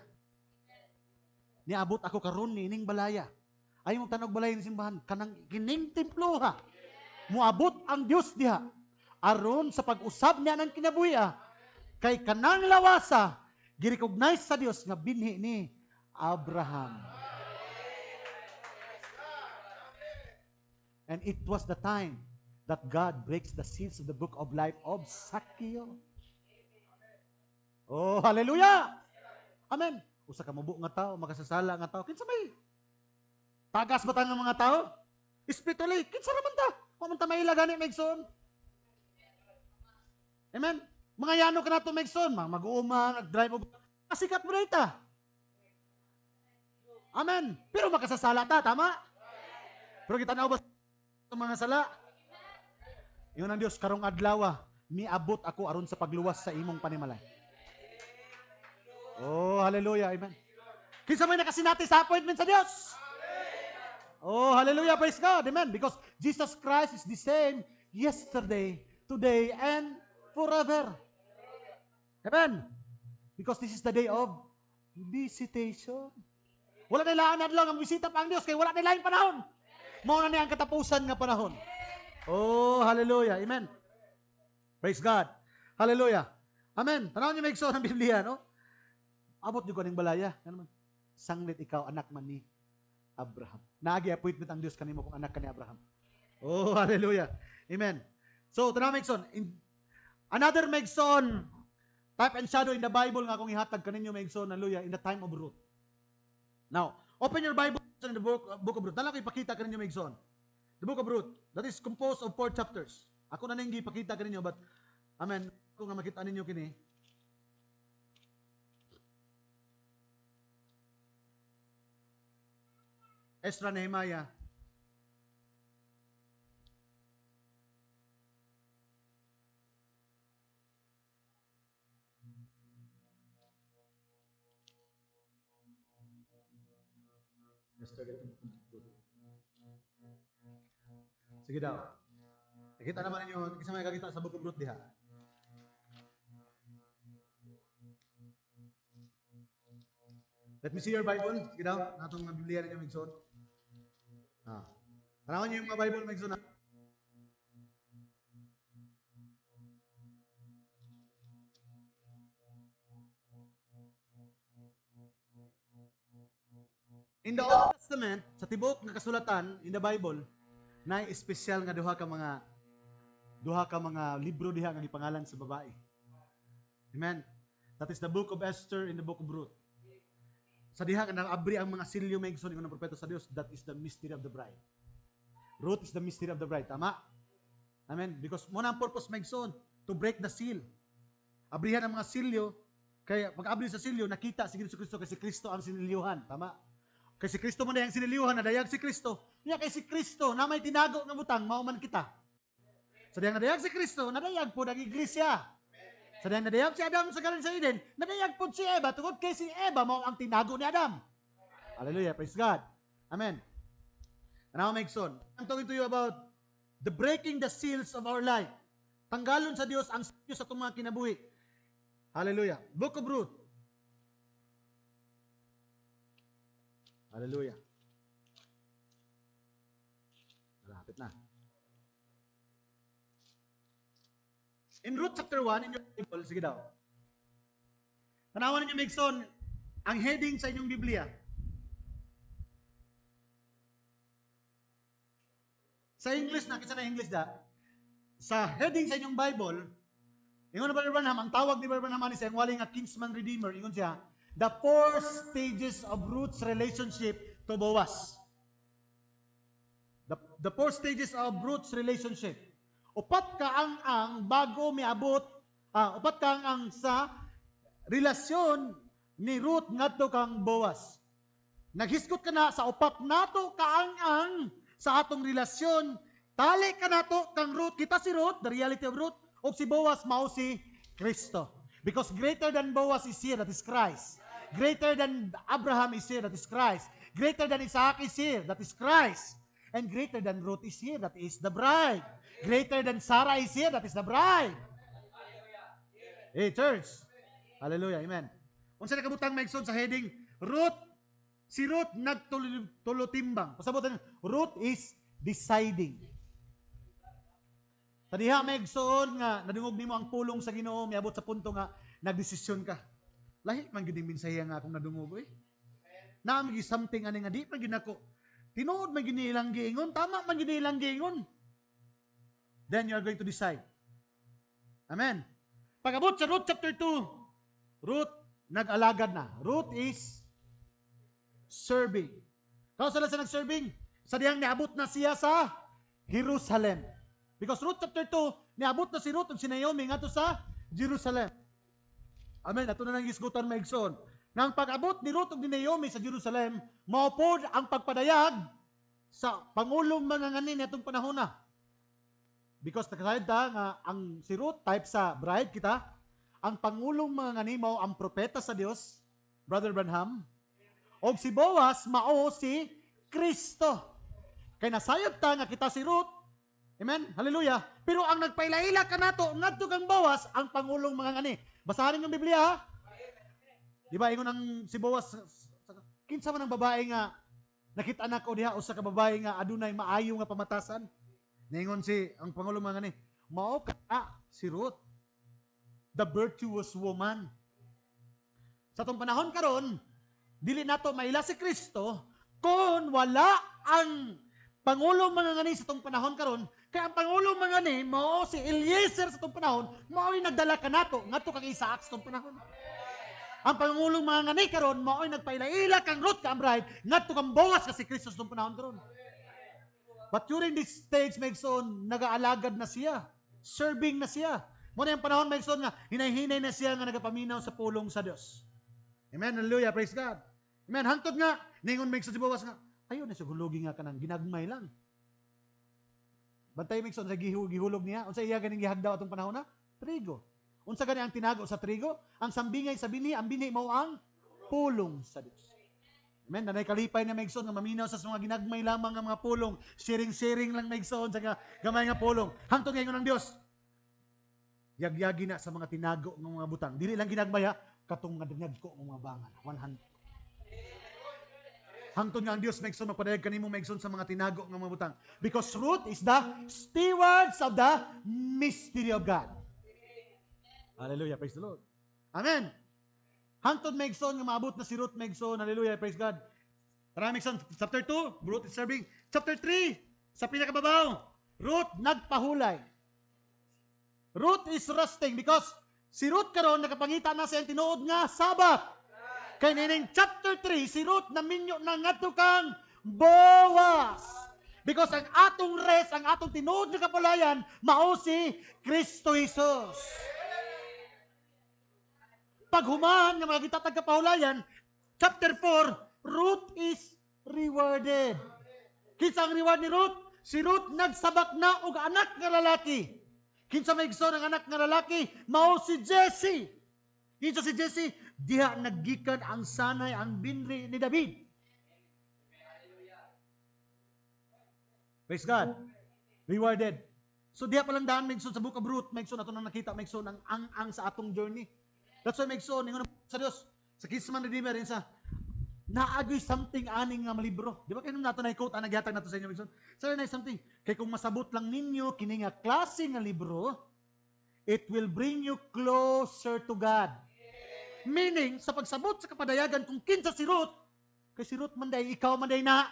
niabot ako karon niining balaya ay mo tanog balaya ni simbahan kanang kining templo ha moabot ang Dios diha aron sa pag-usab niya ng kinabuhi kay kanang lawasa gi-recognize sa Dios nga binhi ni Abraham. And it was the time that God breaks the seals of the book of life of Sakio. Oh, hallelujah! Amen. Usa ka mabuo nga tao, makasasala nga tao. Kinsa may tagas ba ta nga mga tao? Spiritually, kinsa raman ta? Wa man ta mailagan ni maigsoon. Amen. Mga yano ka nato maigsoon, mag-uuma, nag-drive og asikat mo na ita. Amen. Pero makasasala ta, tama? Pero kita na ba mga sala? Ingon ang Dios, karong adlaw, miabot ako aron sa pagluwas sa imong panimalay. Oh, hallelujah, amen. Kinsa may nakasinati sa appointment sa Dios? Oh, hallelujah, praise God, amen. Because Jesus Christ is the same yesterday, today, and forever. Amen. Because this is the day of visitation. Wala na ilaan na lang ang bisita pa ang Dios, kaya wala na ilaan panahon. Mao na niya ang katapusan nga panahon. Oh, hallelujah. Amen. Praise God. Hallelujah. Amen. Tanaw niyo maigsoon ang Biblia, no? Abot niyo kaning balaya. Ano man? Sanglit ikaw, anak man ni Abraham. Naagi appointment ang Dios kanimo kung anak ka ni Abraham. Oh, hallelujah. Amen. So, tanaw maigsoon. Another maigsoon, type and shadow in the Bible nga kung ihatag kaninyo maigsoon, hallelujah, in the time of Ruth. Now, open your Bible in the book of Ruth. Dala ko ipakita kaninyo maigsoon. The book of Ruth, that is composed of 4 chapters. Ako na nang ipakita kaninyo, but, amen, kung nga makita ninyo kini, 4 Ezra, Nehemiah. Sige daw. Nakita naman ninyo, kasi may kakita sa Book of Ruth diha. Let me see your Bible. Sige daw, natong mga Biblia ninyo, Migson. Tanawan niyo yung mga Bible, Migson. In the Old Testament, sa tibok nga kasulatan in the Bible, na espesyal nga duha ka mga libro diha nga gipangalan sa babae. Amen. That is the book of Esther and the book of Ruth. Sa diha nga abri ang mga silyo Megson ingon ng propeta sa Dios, that is the mystery of the bride. Ruth is the mystery of the bride. Tama? Amen. Because mo na ang purpose Megson to break the seal. Abrihan ang mga silyo, kaya pag abri sa silyo nakita si Kristo kasi Kristo ang sinilyuhan. Tama? Kay si Kristo man dayang siniliuhan, nadayag si Kristo. Niya kay si Kristo na may tinago nga butang, mauman kita. Sa dayang nadayag si Kristo, nadayag po ang iglesia. Sa dayang nadayag si Adam sa galing sa Eden, nadayag po si Eva, tungod kay si Eva mao ang tinago ni Adam. Hallelujah, praise God. Amen. And now, Megson, I'm talking to you about the breaking the seals of our life. Tanggalon sa Dios ang selyo sa itong mga kinabuhi. Hallelujah. Book of Ruth. Hallelujah. Malapit na. In Ruth chapter 1, in your Bible, sige daw. Tanawan ninyo, Megson, ang heading sa inyong Biblia. Sa English na, kisa na English da. Sa heading sa inyong Bible, ingon na Brother Branham, ang tawag ni Brother Branham ni sa wali nga kinsman redeemer, ingon siya, the 4 stages of Ruth's relationship to Boaz. The 4 stages of Ruth's relationship. Upat ka ang bago miabot, upat ka ang sa relasyon ni Ruth ngadto kang Boaz. Naghiskot ka na sa upat nato kaang sa atong relasyon. Tali ka nato kang Ruth, kita si Ruth, the reality of Ruth, o si Boaz mao si Kristo. Because greater than Boaz is here, that is Christ. Greater than Abraham is here, that is Christ. Greater than Isaac is here, that is Christ. And greater than Ruth is here, that is the bride. Greater than Sarah is here, that is the bride. Hey, church. Hallelujah, amen. Unsa nakabutang Megson sa heading, Ruth, si Ruth nagtulutimbang. Pasabutan, Ruth is deciding. Sa diha Megson nga nadungog nimo ang pulong sa Ginoo, miabot sa punto nga nagdesisyon ka. Lahi man gid minsahe nga akong nadungog eh. Naami gi something ani nga di pa ginako. Tinuod man gid ilang giingon, tama man gid ilang giingon. Then you are going to decide. Amen. Pag-abot sa Ruth chapter 2, Ruth nag-alagad na. Ruth is serving. Kung saan siya nag-serving? Sa diyang niabot na siya sa Jerusalem. Because Ruth chapter 2, niabot na si Ruth ug si Naomi ngadto sa Jerusalem. Amen. Ato na nang isgutan Megson. Nang pag-abot ni Ruth ug ni Naomi sa Jerusalem, maupod ang pagpadayag sa pangulong mga nganin atong panahon na. Because nakasayad ta nga ang si Ruth type sa bride kita, ang pangulong mga ngani mao ang propeta sa Dios, Brother Branham. Og si Boaz mao si Kristo. Kay nasayod ta nga kita si Ruth. Amen? Hallelujah. Pero ang nagpailaila ka nato, ngadto kang Boaz, ang pangulong mga ngani. Basahin yung Biblia ha. Di ba ingon ang si Boaz, kinsa man ang babae nga nakita na ko diha usa ka babae nga adunay maayo nga pamatasan. Ningon si ang pangulong mga ngani, mao ka si Ruth, the virtuous woman. Sa tong panahon karon, dili nato maila si Kristo kung wala ang pangulong mga ngani sa tong panahon karon. Kaya ang pangulong mga ngani mao si Eliezer sa tong panahon, mao ni nagdala kanato ngadto kang Isaac sa tong panahon. Ang pangulong mga ngani karon mao ni nagpailaila kang Ruth ka bride ngadto kang Boaz ka si Kristo sa tong panahon karon. But during this stage, Megson, nag-aalagad na siya. Serving na siya. Muna yung panahon, Megson, nga, hinay-hinay na siya nga nagapaminaw sa pulong sa Diyos. Amen, hallelujah, praise God. Amen, hangtod nga, ningon Megson si Boaz nga, Ayaw na siya hulugi nga kanang ginagmay lang. Bantay Migson sa gihulog niya. Unsa iya ganing gihagdaw atong panahon na? Trigo. Unsa gani ang tinago sa trigo? Ang sambingay sa binhi, ang binhi mao ang pulong sa Dios. Amen. Nanay kalipay na Migson nga maminaw sa mga ginagmay lamang nga mga pulong. Sharing lang Migson sa gamay nga pulong. Hangtod ngayon ng Dios. Yagyagi na sa mga tinago ng mga butang. Dili lang ginagmay ha, katong nga ko ng mga bangal. 100. Hangtod nga ang Dios Migson magpadayag kanimo Migson sa mga tinago ng mga butang. Because Ruth is the stewards of the mystery of God. Hallelujah, praise the Lord. Amen. Hangtod Migson nga maabot na si Ruth Migson. Hallelujah, praise God. Tara Migson, chapter 2, Ruth is serving. Chapter 3, sa pinakababaw, Ruth nagpahulay. Ruth is resting because si Ruth karon nakapangita na sa tinuod nga Sabat. Kay nining chapter 3, si Ruth naminyo na ngadto kang Boaz. Because ang atong rest, ang atong tinuod nga kapulayan, mao si Kristo Jesus. Paghuman nga mga gitatag kapahulayan, chapter 4, Ruth is rewarded. Kinsa ang reward ni Ruth? Si Ruth nagsabak na og anak nga lalaki. Kinsa may igsoon ang anak nga lalaki? Mao si Jesse. Kinsa si Jesse? Diha naggikan ang sanay, ang binri ni David. Praise God. Rewarded. So diha palang daan Migson sa Book of Ruth, Migson ato nang nakita Migson ang ang sa atong journey. That's why Migson ingon sa Dios sa Kisman Redeemer sa naagoy something aning nga malibro. Di ba kayo nato na i-quote ang nagyatag nato sa inyo Migson? Sorry na something. Kay kung masabot lang ninyo kini nga klase nga libro, it will bring you closer to God. Meaning, sa pagsabot sa kapadayagan kung kinsa si Ruth, kay si Ruth manday, ikaw manday na,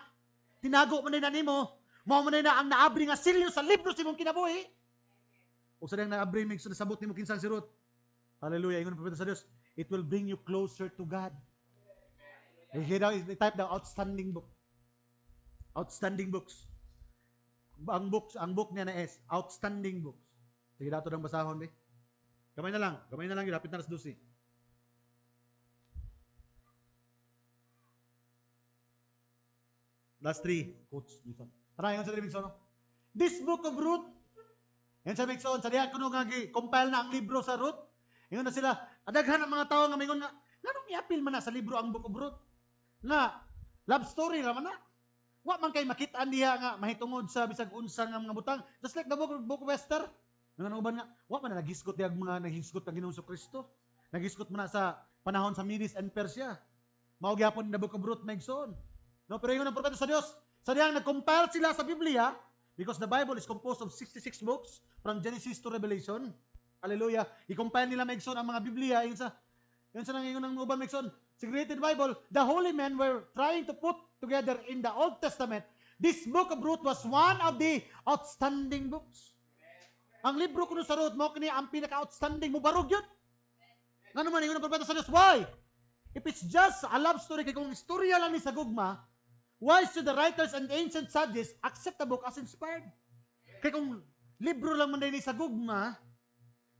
tinago manday na nimo, mao manday na ang naabri nga silyo sa libro si mong kinabuhi. O sa diyang naabri, may sabot nimo kinsa si Ruth. Hallelujah, ingon pa sa Diyos, it will bring you closer to God. Type down, outstanding book. Outstanding books. Ang book niya na is, outstanding books. Sige, dato ng basahon, be. Gamay na lang, lapit na ras 12. Last 3 quotes. Tara, yun sa Migson. This book of Ruth, yan sa Migson, sa diyan kuno nga compile na ang libro sa Ruth. Ingon na sila, adaghan ang mga tao nga mingon nga, nganong i-appeal man na sa libro ang book of Ruth? Nga, love story raman na. Wa man kay makitaan diha nga mahitungod sa bisag unsa nga mga butang. Just like the book of Esther. Nga uban nga, wa man na naghisgot diha mga naghisgot ang Ginoong Kristo. Naghisgot man na sa panahon sa Medes and Persia. Mao gyapon the book of Ruth Migson. No, pero ingon ang propeta sa Dios, sa diyang nag-compile sila sa Biblia, because the Bible is composed of 66 books from Genesis to Revelation. Hallelujah. I-compile nila Migson ang mga Biblia, yun sa nangingon ng uban Migson. Sa Created Bible, the holy men were trying to put together in the Old Testament. This book of Ruth was one of the outstanding books. Ang libro kuno sa Ruth, mo kini ang pinaka-outstanding mo barog yun. Nga naman, ingon ang propeta sa Dios, why? If it's just a love story, kay kung istorya lang ni sa gugma, why should the writers and ancient sages accept the book as inspired? Kaya kung libro lang man din sa gugma,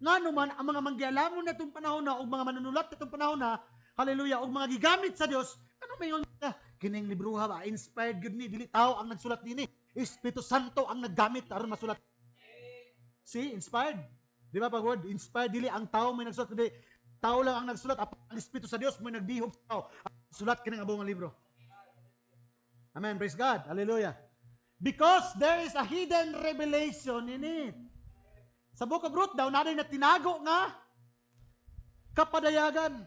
nga naman, ang mga manggialamon na itong panahon na, o mga manunulat na itong panahon na, hallelujah, o mga gigamit sa Diyos, ano may yun na? Kining libro ha ba? Inspired good ni, dili tao ang nagsulat nini. Espiritu Santo ang naggamit aron masulat. See, inspired. Di ba pag word? Inspired, dili ang tao may nagsulat, kundi tao lang ang nagsulat, ang Espiritu sa Diyos may nagdihog sa tao. Sulat kining abong libro. Amen. Praise God. Hallelujah. Because there is a hidden revelation in it. Sa Book of Ruth daw, naday na tinago nga kapadayagan.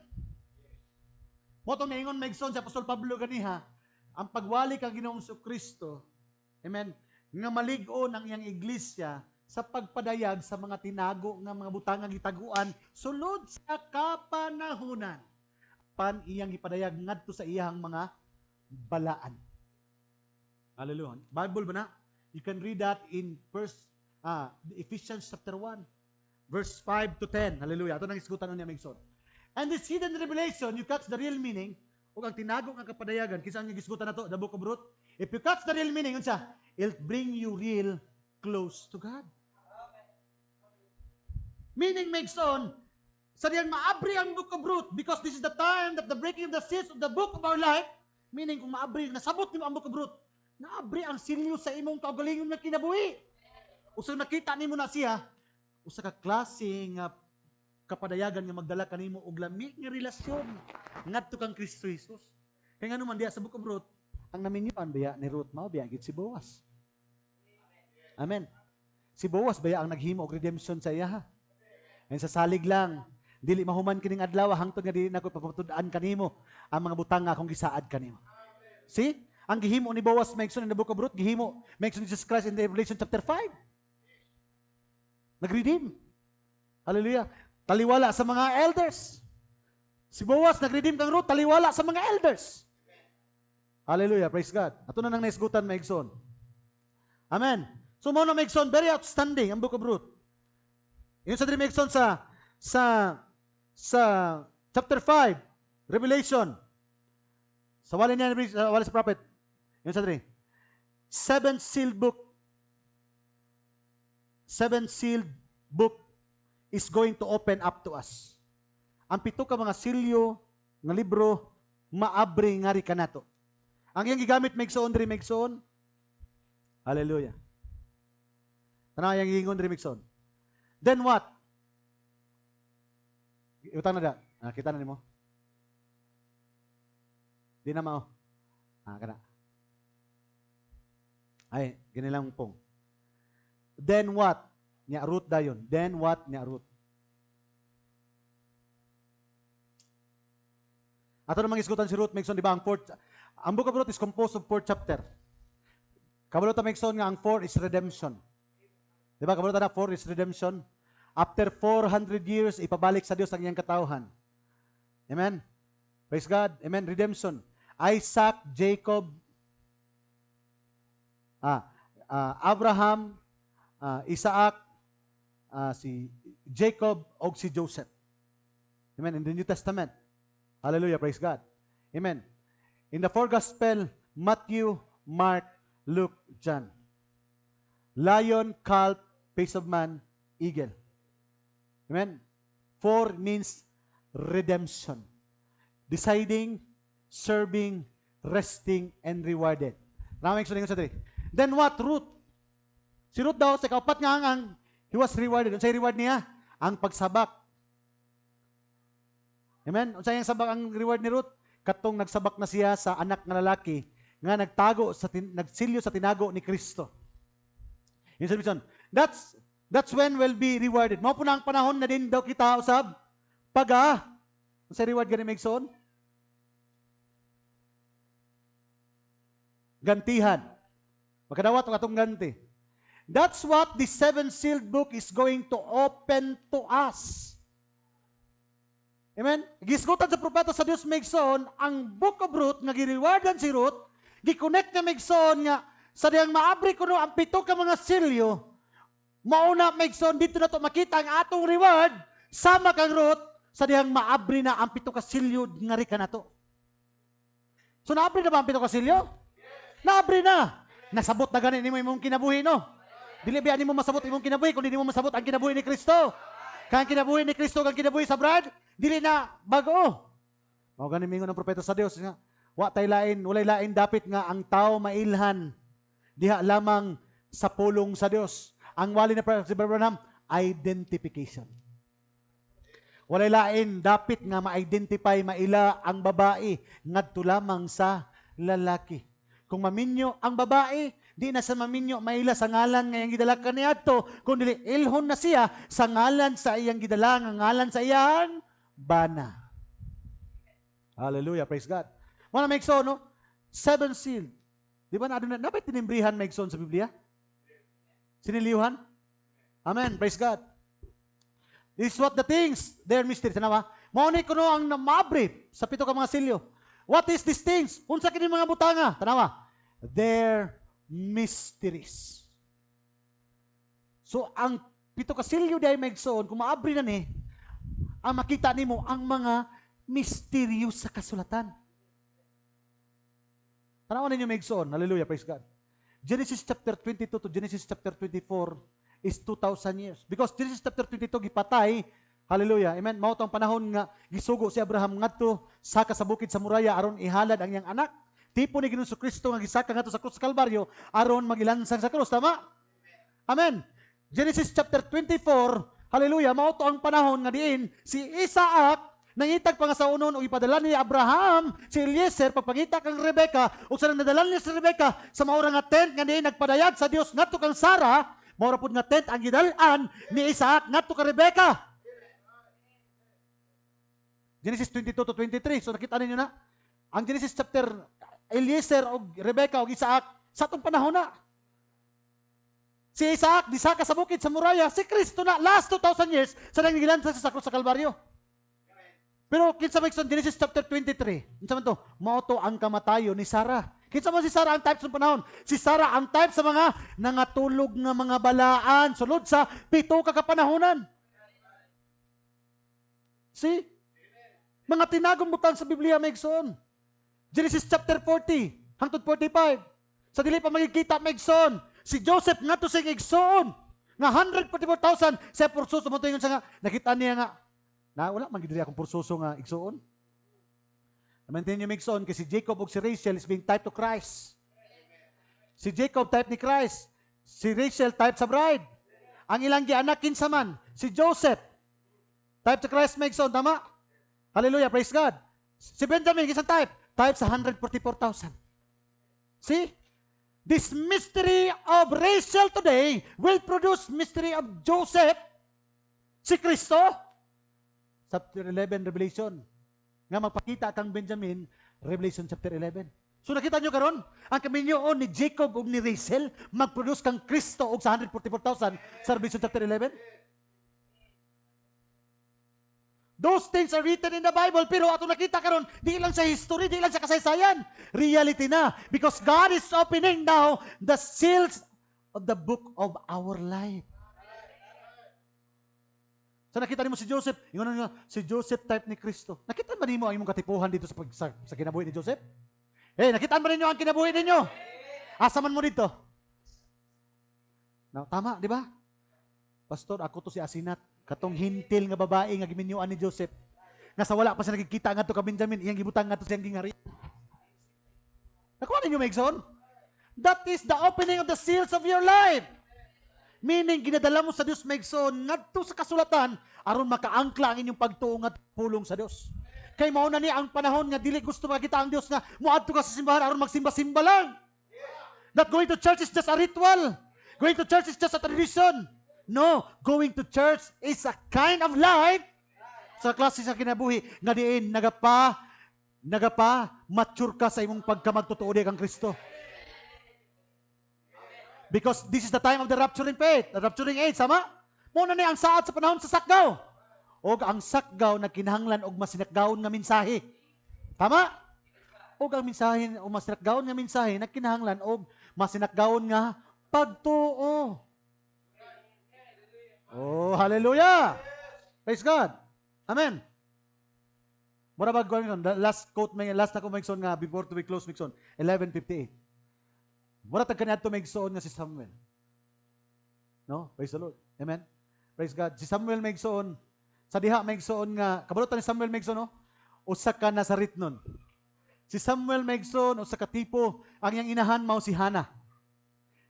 Motong naingon Migson si Apostol Pablo ganiha, ang pagwali kang Ginoong Kristo, amen, nga malig-o ng iyang iglesia sa pagpadayag sa mga tinago nga mga butangang gitaguan sulod sa kapanahunan. Pan iyang ipadayag ngadto sa iyang mga balaan. Hallelujah. Bible ba na? You can read that in Ephesians chapter 1, verse 5 to 10. Hallelujah. Ito nang isgutan niya Migson. And this hidden revelation, you catch the real meaning, o ang tinago nga kapadayagan, kisa ang isgutan na to, the book of Ruth. If you catch the real meaning, yun siya, it'll bring you real close to God. Meaning, Migson, sa diyan maabri ang book of Ruth, because this is the time that the breaking of the seals of the book of our life, Meaning kung maabri, nasabot nimo ang book of Ruth, naabri ang silyo sa imong kaugalingon nga kinabuhi. Usa nakita nimo na siya, usa ka klase nga kapadayagan nga magdala kanimo og lami nga relasyon ngadto kang Kristo Jesus. Kaya nga naman diya sa book of Ruth, ang naminyuan baya ni Ruth mao biya gid si Boaz. Amen. Si Boaz baya ang naghimo og redemption sa iya. And sa salig lang, dili mahuman kining adlaw hangtod nga dili nako papatud-an kanimo ang mga butang nga akong gisaad kanimo. See? Ang gihimo ni Boaz maigsoon in the book of Ruth, gihimo maigsoon ni Jesus Christ in the Revelation chapter 5. Nag-redeem. Hallelujah. Taliwala sa mga elders. Si Boaz nag-redeem kang Ruth, taliwala sa mga elders. Hallelujah. Praise God. Ato na nang naisgutan maigsoon. Amen. So mo na maigsoon, very outstanding ang book of Ruth. Yun sa maigsoon sa chapter 5, Revelation. Sa wala niya, wala sa prophet. Yun sa 3. Seven sealed book is going to open up to us. Ang pito ka mga silyo nga libro maabri ngari kanato. Ang iyang gigamit maigsoon diri maigsoon. Hallelujah. Tanaw yang giingon diri maigsoon. Then what? Utang na da. Kita na nimo. Di na mao. Kana. Ay, ginilang pong. Then what? Nya Ruth dayon. Then what? Nya Ruth. Ato namang isgutan si Ruth, maigsoon, di ba? Ang book of Ruth is composed of 4 chapter. Kabalo ta maigsoon nga ang 4 is redemption. Di ba? Kabalo ta na 4 is redemption. After 400 years, ipabalik sa Dios ang iyang katawhan. Amen? Praise God. Amen. Redemption. Isaac, Jacob, Abraham, Isaac, si Jacob, o si Joseph. Amen. In the New Testament. Hallelujah. Praise God. Amen. In the 4 Gospel, Matthew, Mark, Luke, John. Lion, calf, face of man, eagle. Amen. 4 means redemption. Deciding, serving, resting, and rewarded. Raming suningon sa 3. Then what? Ruth. Si Ruth daw, sa kaupat nga ang he was rewarded. Unsay reward niya? Ang pagsabak. Amen? Unsay ang sabak ang reward ni Ruth? Katong nagsabak na siya sa anak nga lalaki nga nagsilyo sa tinago ni Kristo. Yung sabi that's when will be rewarded. Mao po na ang panahon na din daw kita usab sa reward gani maigsoon. Gantihan. Makadawat ang atong ganti. That's what the 7 sealed book is going to open to us. Amen? Gisgutan sa propeta sa Dios maigsoon, ang book of Ruth, nga girewardan si Ruth, giconnect na maigsoon nga, sa diyang maabri ko no, ang 7 ka mga silyo, mauna maigsoon, dito na to makita ang atong reward, sama kang Ruth, sa diyang maabri na ang 7 ka silyo, nga rika na to. So naabri na ba ang 7 ka silyo? Naabri na. Nasabot na ganin mo imong kinabuhi, no? Dili ba mo masabot imong kinabuhi, kundi di mo masabot ang kinabuhi ni Kristo. Kang kinabuhi ni Kristo, kang kinabuhi sa Brad, dili na bago. Mao ganin mingon ng propeta sa Dios nga, walay lain dapit nga ang tao mailhan diha lamang sa pulong sa Dios. Ang wali na si Abraham, identification. Walay lain dapit nga ma-identify maila ang babae ngadto lamang sa lalaki. Kung maminyo ang babae, di na sa maminyo maila sa ngalan nga iyang gidala kaniadto, kundi ilhon na siya sa ngalan sa iyang gidala, nga ngalan sa iyang bana. Hallelujah, praise God. Wala maigsoon, no? 7 sealed. Di ba na dapat tinimbrihan maigsoon sa Biblia? Sinilihan? Amen, praise God. This is what the things, their mysteries. Tanawa? Mauni ko no ang namabri sa 7 ka mga silyo. What is these things? Unsa kini mga butanga? Tanawa? Their mysteries. So, ang 7 ka silyo diay maigsoon, kung maabri na ni, ang makita nimo ang mga misteryo sa kasulatan. Tanawa ninyo maigsoon. Hallelujah, praise God. Genesis chapter 22 to Genesis chapter 24 is 2,000 years. Because Genesis chapter 22 gipatay, hallelujah, amen, mao tong panahon nga gisugo si Abraham ngadto sa kasabukid sa muraya aron ihalad ang iyang anak. tipo ni Ginoong Kristo nga gisaka ngadto sa krus sa Kalbaryo aron magilansang sa krus, tama? Amen. Genesis chapter 24, hallelujah, mao to ang panahon nga diin si Isaac nangitag pa nga sa unon ug ipadala ni Abraham si Eliezer pagpangita kang Rebecca ug sa nadala niya si Rebecca sa maura nga tent nga diin nagpadayag sa Dios ngadto kang Sarah, maura pud nga tent ang gidal-an ni Isaac ngadto ka Rebecca. Genesis 22 to 23. So nakita ninyo na ang Genesis chapter Eliezer o Rebecca o Isaac sa atong panahon na. Si Isaac disaka sa bukid sa Moriah, si Kristo na last 2,000 years sa nangilan sa krus sa Kalbaryo. Pero kinsa man Genesis chapter 23, kinsa man to? Mao to ang kamatayon ni Sarah. Kinsa man si Sarah ang type sa panahon? Si Sarah ang type sa mga nangatulog nga mga balaan sulod sa 7 ka kapanahonan. See? Mga tinagong butang sa Biblia may igsoon. Genesis chapter 40 hangtod 45. Sa dili pa magkikita may igsoon. Si Joseph ngadto sa igsoon nga 144,000 sa porsuso mo ingon sa nga nakita niya nga na wala man gid akong porsuso nga igsoon. Namantin niyo may igsoon kasi si Jacob ug si Rachel is being type to Christ. Si Jacob type ni Christ, si Rachel type sa bride. Ang ilang gianak kinsa man, si Joseph type to Christ may igsoon, tama? Hallelujah, praise God. Si Benjamin kinsa type? Type sa 144,000. See? This mystery of Rachel today will produce mystery of Joseph, si Kristo. Chapter 11, Revelation. Nga magpakita kang Benjamin, Revelation chapter 11. So nakita nyo karon ang kaminyoon ni Jacob ug ni Rachel, mag-produce kang Kristo og sa 144,000 sa Revelation chapter 11. Those things are written in the Bible, pero ato nakita karon di lang sa history, di lang sa kasaysayan. Reality na. Because God is opening now the seals of the book of our life. So nakita nimo si Joseph, ingon nga si Joseph type ni Kristo. Nakita ba nimo ang imong katipuhan dito sa kinabuhi ni Joseph? Nakita ba ninyo ang kinabuhi ninyo? Asa man mo dito? No, tama, di ba? Pastor, ako to si Asinat. Katong hintil nga babae nga giminyuan ni Joseph. Nga sa wala pa siya nagkikita nga to ka Benjamin, iyang gibutang nga to siyang gingari. Nakuha ninyo, Megson? That is the opening of the seals of your life. Meaning, ginadala mo sa Diyos, Megson, nga to sa kasulatan, aron makaangkla ang inyong pagtuong at pulong sa Diyos. Kay mauna ni ang panahon nga dili gusto makita ang Diyos nga muadto ka sa simbahan aron magsimba-simba lang. That going to church is just a ritual. Going to church is just a tradition. No, going to church is a kind of life sa klase sa kinabuhi nga diin nagapa mature ka sa imong pagkamagtotoo di kang Kristo. Because this is the time of the rapturing faith, the rapturing age, sama? Muna ni ang saad sa panahon sa sakgaw. Og ang sakgaw na kinahanglan og masinakgawon nga mensahe. Tama? Og ang mensahe o masinakgawon nga mensahe na kinahanglan og masinakgawon nga pagtuo. Oh, hallelujah! Praise God! Amen! Mura ba going on? The last quote, last na ko Megson nga before to be close, Megson, 11:58. Mura tagkaniad to Megson nga si Samuel. No? Praise the Lord. Amen? Praise God. Si Samuel Megson, sa diha Megson nga, kabalutan ni Samuel Megson, no? Usa ka Nazaret nun. Si Samuel Megson, usa ka tipo, ang iyang inahan mao si Hannah.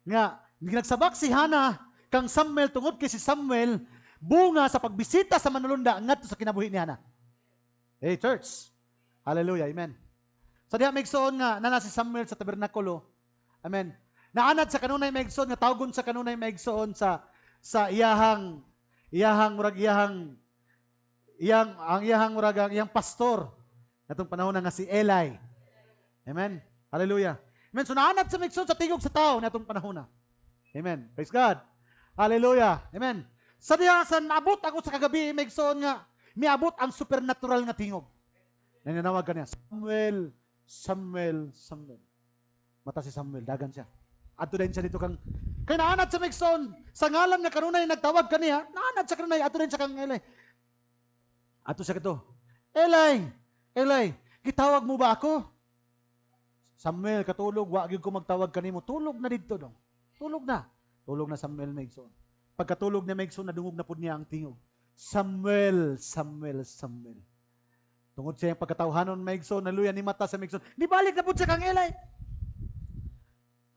Nga, nagsabak si Hannah, kang Samuel tungod kay si Samuel bunga sa pagbisita sa manulunda ngadto sa kinabuhi ni Hannah. Hey church. Hallelujah. Amen. Sa diha megsoon nga nana si Samuel sa tabernakulo. Amen. Naanad sa kanunay megsoon nga tawgon sa kanunay megsoon sa iyang pastor natong panahon nga si Eli. Amen. Hallelujah. Amen. So naanad sa megsoon sa tingog sa tao natong panahon na. Amen. Praise God. Hallelujah. Amen. Sa diha sa naabot ako sa kagabi, Megson nga, miabot ang supernatural nga tingog. Nananawag kaniya, Samuel, Samuel, Samuel. Mata si Samuel, dagan siya. Ato din siya dito kang, kaya naanad sa Megson, sa ngalan nga kanunay nagtawag kaniya, naanad sa kanunay, ato din siya kang Eli. Ato siya kito, Eli, Eli, gitawag mo ba ako? Samuel, katulog, wag ko magtawag kanimo. Tulog na dito dong. Tulog na. Tulog na Samuel Megson. Pagkatulog na Megson, nadungog na po niya ang tingog. Samuel, Samuel, Samuel. Tungod sa iyang pagkatawhanon Megson, haleluya ni mata sa Megson. Di balik na pud sa kang Eli.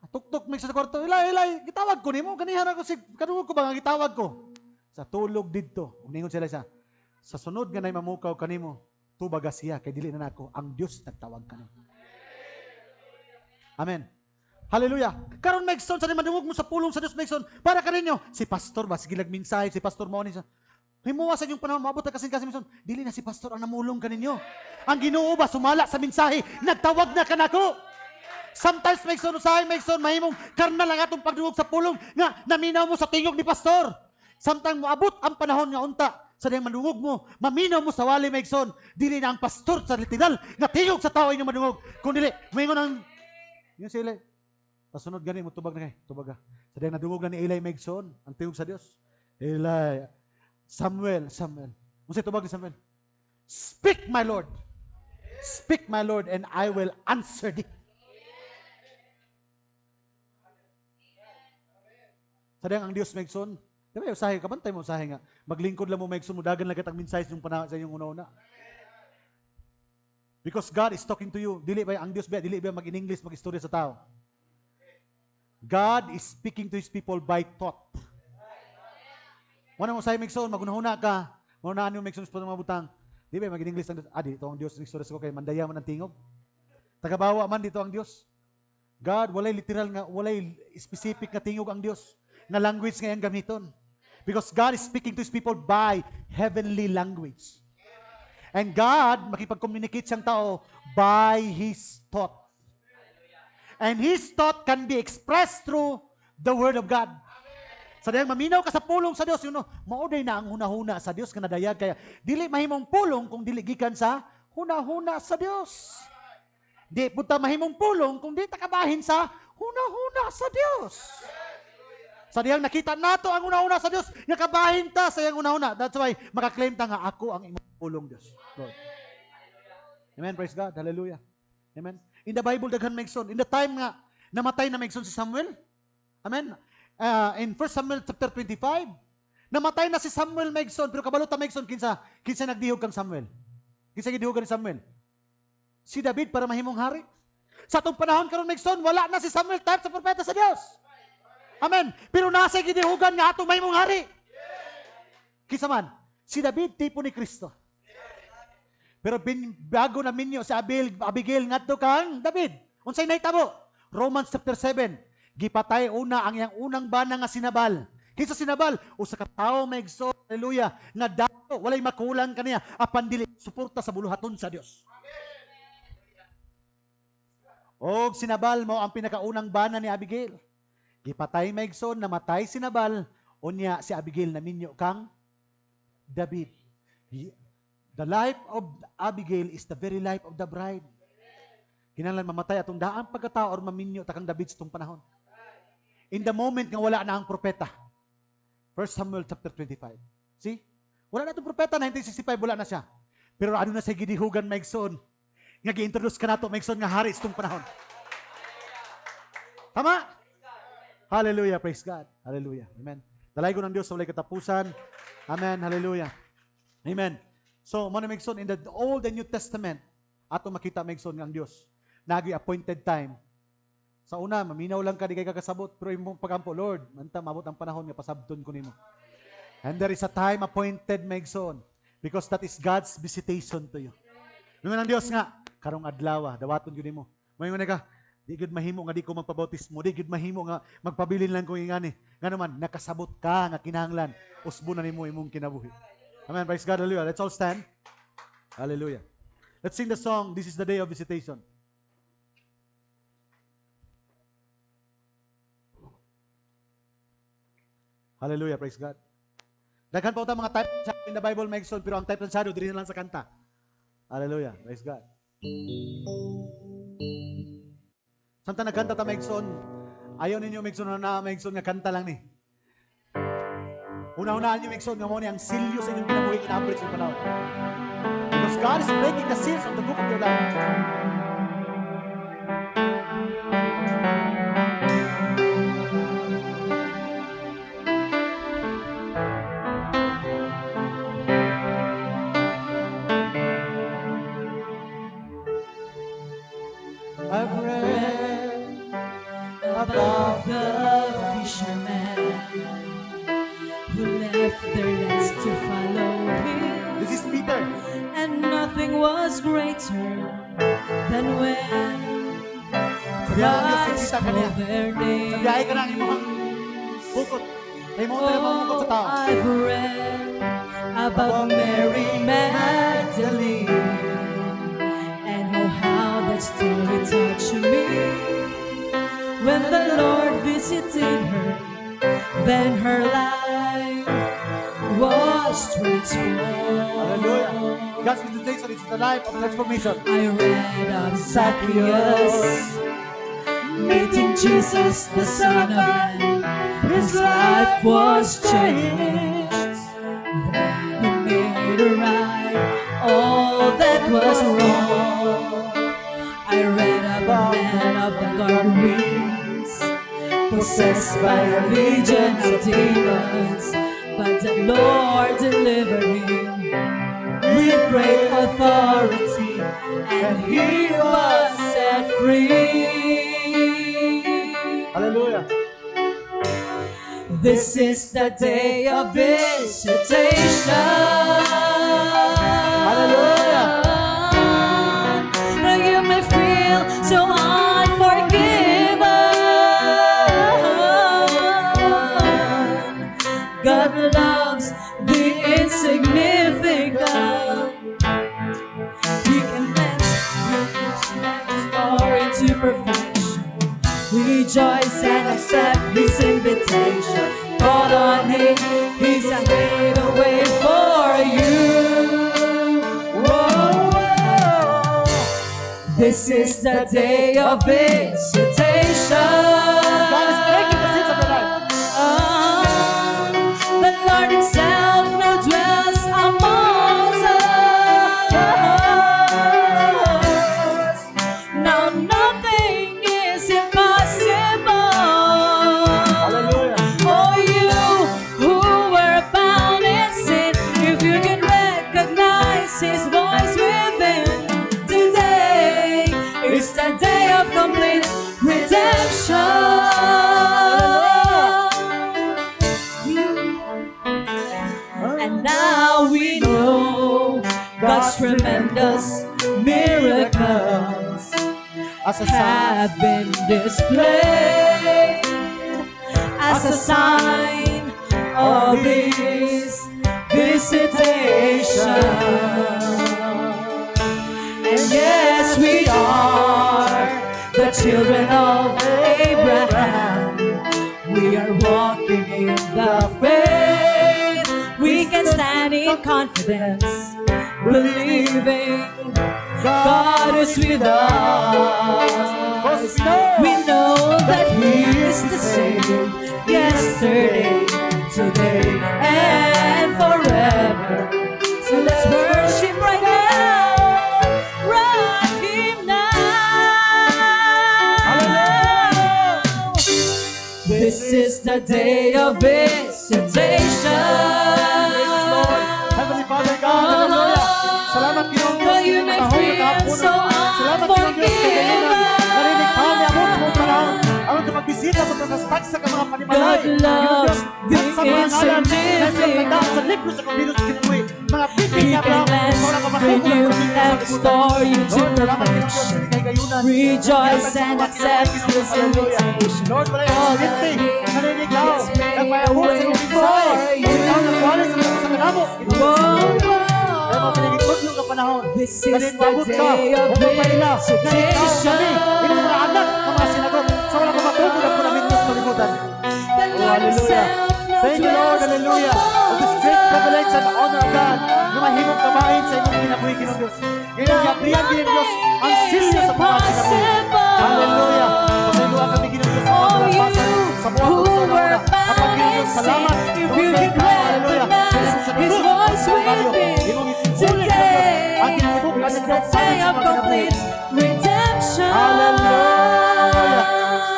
Tuktok Megson sa kwarto, Eli, gitawag ko nimo ganihan ako si kadungog ko ba nga gitawag ko. Sa tulog didto, umingon sila sa sunod nga nay mamukaw kanimo, tubaga siya kay dili na nako ang Dios nagtawag kanimo. Amen. Hallelujah. Karon Megson sa madungog mo sa pulong sa Dios Megson para kaninyo si pastor ba sige nagmensahe si pastor mo ni sa himuwa sa inyong panahon maabot na kasi Megson dili na si pastor ang namulong kaninyo. Ang Ginoo ba sumala sa mensahe nagtawag na kanako. Sometimes Megson usahay Megson mahimong karnal lang atong pagdungog sa pulong nga naminaw mo sa tingog ni pastor. Sometimes moabot ang panahon nga unta sa diyang mandungog mo, maminaw mo sa wali Megson, dili na ang pastor sa literal nga tingog sa tao inyong mandungog. Kung dili, maingon ang yun sila. Pasunod gani mo tubag na kay, tubag ka. Sa diyang nadungog na ni Eli Megson, ang tingog sa Dios. Eli, Samuel. Unsay tubag ni Samuel? Speak, my Lord. Speak, my Lord, and I will answer thee. Sa diyang ang Dios Megson, di ba usahay, kabantay mo usahay nga. Maglingkod lang mo Megson, mudagan lang kitang mensahe yung panahon sa inyong una-una. Because God is talking to you. Dili ba ang Dios ba? Dili ba mag-in-English, mag-istorya sa tao? God is speaking to His people by thought. Wala mo usahay Megson, magunahuna ka. Magunahuna yung Megson sa mga butang. Di ba mag-in-English lang. Dito ang Dios, istorya sa ko kay mandaya man ang tingog. Tagabawa man dito ang Dios. God, walay literal nga, walay specific nga tingog ang Dios. Na language nga yung gamiton. Because God is speaking to His people by heavenly language. And God, makipag-communicate siyang tao by His thought. And His thought can be expressed through the Word of God. Sa dayang maminaw ka sa pulong sa Dios, mauday na ang hunahuna sa Dios ka nadayag. Kaya, dili mahimong pulong kung dili gikan sa hunahuna sa Dios. Di punta mahimong pulong kung di takabahin sa hunahuna sa Dios. Sa diyang nakita nato ang una-una sa Dios, nakabahin ta sa iyang una-una. That's why makaklaim ta nga ako ang imong pulong Dios. Lord. Amen, praise God. Hallelujah. Amen. In the Bible daghan Megson, in the time nga namatay na Megson si Samuel. Amen. In 1 Samuel chapter 25, namatay na si Samuel Megson, pero kabalo ta Megson kinsa nagdihog kang Samuel. Kinsa gidihogan ni Samuel? Si David para mahimong hari. Sa atong panahon karon Megson, wala na si Samuel type sa propeta sa Dios. Amen. Pero nasa gidihugan nga atong mahimong hari. Kinsa man? Si David tipo ni Kristo. Pero bago na minyo si Abigail ngadto kang David. Unsay nahitabo? Romans chapter 7. Gipatay una ang iyang unang bana nga sinabal. Kinsa sinabal? Usa ka tawo Megson, haleluya, nga dato walay makulang kaniya apan dili suporta sa buluhaton sa Dios. Og sinabal mo ang pinakaunang bana ni Abigail. Gipatay Megson, namatay sinabal, unya si Abigail na minyo kang David. The life of Abigail is the very life of the bride. Kinahanglan mamatay atong daan pagkatao or maminyo takang David sa itong panahon. In the moment nga wala na ang propeta. 1 Samuel chapter 25. See? Wala na itong propeta, 1965 wala na siya. Pero ano na sa gidihugan Megson? Nga gi-introduce ka na ito Megson nga hari sa itong panahon. Tama? Hallelujah, praise God. Hallelujah. Amen. Dalay ko ng Diyos sa walay katapusan. Amen. Hallelujah. Amen. So, mo na Megson, in the Old and New Testament, ato makita Megson ng Diyos. Nagi appointed time. Sa una, maminaw lang ka, di kay kakasabot. Pero yung pagampo, Lord, manta, mabot ang panahon nga pasabton ko nimo. And there is a time appointed Megson. Because that is God's visitation to you. Nung ng Diyos nga, karong adlaw, dawaton ko nimo. Mayon ka, di gud mahimo nga di ko magpabautismo, di gud mahimo nga magpabilin lang ko ingani. Nga naman, nakasabot ka nga kinahanglan, usbo na nimo imong kinabuhi. Amen. Praise God. Hallelujah. Let's all stand. Hallelujah. Let's sing the song, This is the Day of Visitation. Hallelujah. Praise God. Daghan pa ito mga type in the Bible, Megson, pero ang type ng shadow, dili na lang sa kanta. Hallelujah. Praise God. Santa nagkanta ta Megson, ayaw ninyo Megson na Megson nga kanta lang ni. Una-unaan niyo Megson, nga mo ni ang silyo sa inyong kinabuhi kinabrit sa panahon. Because God is breaking the seals of the book of your life. the fishermen who left their nets to follow him. This is Peter. And nothing was greater than when Christ called their name. Sabiyahe ka na ang imong bukod. Kay mo na yung bukod sa tao. I've read about Mary Magdalene and oh how that story touched me when the Lord visited her. Then her life was transformed. Hallelujah. God's visitation is the life of transformation. I read of Zacchaeus meeting Jesus, the Son of Man. His life was changed. Then he made right all that was wrong. I read of a man of the Gadarenes, possessed by a legion of demons, but the Lord delivered him with great authority, and he was set free. Hallelujah. This is the day of visitation. Hallelujah. Now you may feel so unforgiven. God loves the insignificant. He can bless your story to perfection. Rejoice and accept His invitation. Call on Him, He's made a way for you. Whoa, whoa. This is the day of visitation. God is breaking the sins of your life. The Lord Himself now dwells among us. Now nothing is impossible. Hallelujah. Oh, you who were bound in sin, if you can recognize His voice within, today is the day of complete redemption. And now we know God's tremendous miracles As a sign. have been displayed as a sign of His visitation. And yes, we are the children of Abraham. We are walking in the faith. We can stand in confidence, believing God is with us. We know that He is the same yesterday, today, and forever. So let's worship right now. Rock Him now. This is the day of visitation. Heavenly Father God, hallelujah. Salamat Ginoong Diyos. Though you may feel so Salamat Ginoong Diyos. unforgiven, Narinig ka niya mo sa panahon. Aron ka magbisita sa pagkastag sa mga panimalay. God loves the Sa mga ngalan, insignificant. nasa sa libro sa kumbiro sa kinabuhi. Mga pipig He niya can bless you and restore you to perfection. Rejoice and accept His invitation. Lord, wala yung sinti. Narinig ka. He's made a Nagmayabot sa way iyong for bisay. you. Ikaw nagwali sa kanamo. Whoa, Kaya mga pinigitod yung kapanahon. This is Ganit the maabot ka. day of Huwag pa ila. Ganit ka visitation. kami. Ilang mga anak ng mga sinagot. Sa wala ka matugod ang punamento sa kalibutan. The Lord Himself now Thank you, Lord. dwells Hallelujah. For this great privilege and honor of God. Yung mahimong kabahin sa imong kinabuhi, Ginoong Diyos. Ngayon, yabriyan, Ginoong Diyos, ang silyo sa mga kinabuhi. Hallelujah. Pasayluwa kami, Ginoong Diyos, sa mga kalapasan, sa buwan ko sa una. At pag Ginoong Diyos, salamat. If you can Hallelujah. recognize His voice within, today is the day of complete redemption. Hallelujah.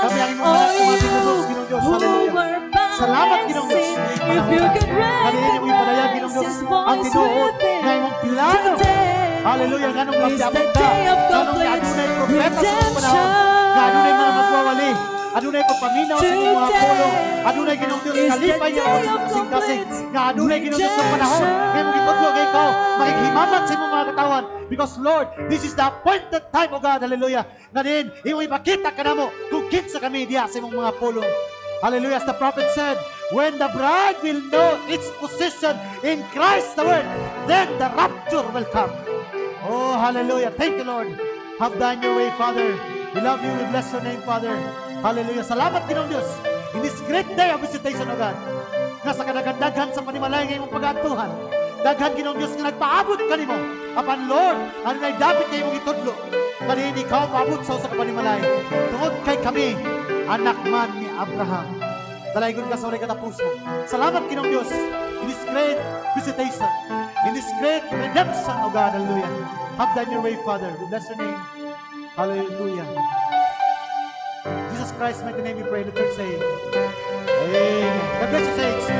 Kami ang imong anak ng mga Ginoong Diyos. Who Hallelujah. were bound Salamat, in Ginoong Diyos. sin, if you can Hallelujah. Ipadaya, recognize Ginoong Diyos, His ang voice tinuod na within, imong plano. today Hallelujah. Ganong is the magsiabot ka. day of Ganong complete adunay propeta sa mga panahon. redemption. Ganong mga magwawali. adunay pagpaminaw sa imong mga pulong, adunay Ginoong Dios kalipay nga mga kasing-kasing, nga adunay Ginoong Dios sa panahon, nga mong itudlo kay ikaw, makikhimamat sa imong mga katawan, because Lord, this is the appointed time, O God, hallelujah, na din, imo ipakita ka na mo, kung kinsa kami diya sa imong mga pulong. Hallelujah, as the prophet said, when the bride will know its position in Christ the Word, then the rapture will come. Oh, hallelujah. Thank you, Lord. Have thine your way, Father. We love you. We bless your name, Father. Hallelujah. Salamat, Ginoong Diyos. In this great day of visitation, O God, nga sa kadaghan sa panimalay ngayong pag-atuhan, daghan Ginoong Diyos nga nagpaabot kanimo. Apan, Lord, ano na'y dapat kayo mong itudlo? Kanin ikaw paabot sa panimalay. Tungod kay kami, anak man ni Abraham. Dalaygon ka sa walay katapusan. Salamat, Ginoong Diyos, in this great visitation, in this great redemption, O God, hallelujah. Have done your way, Father. We bless your name. Hallelujah. Jesus Christ, mighty name we pray. The church say, Amen. God bless you, saints.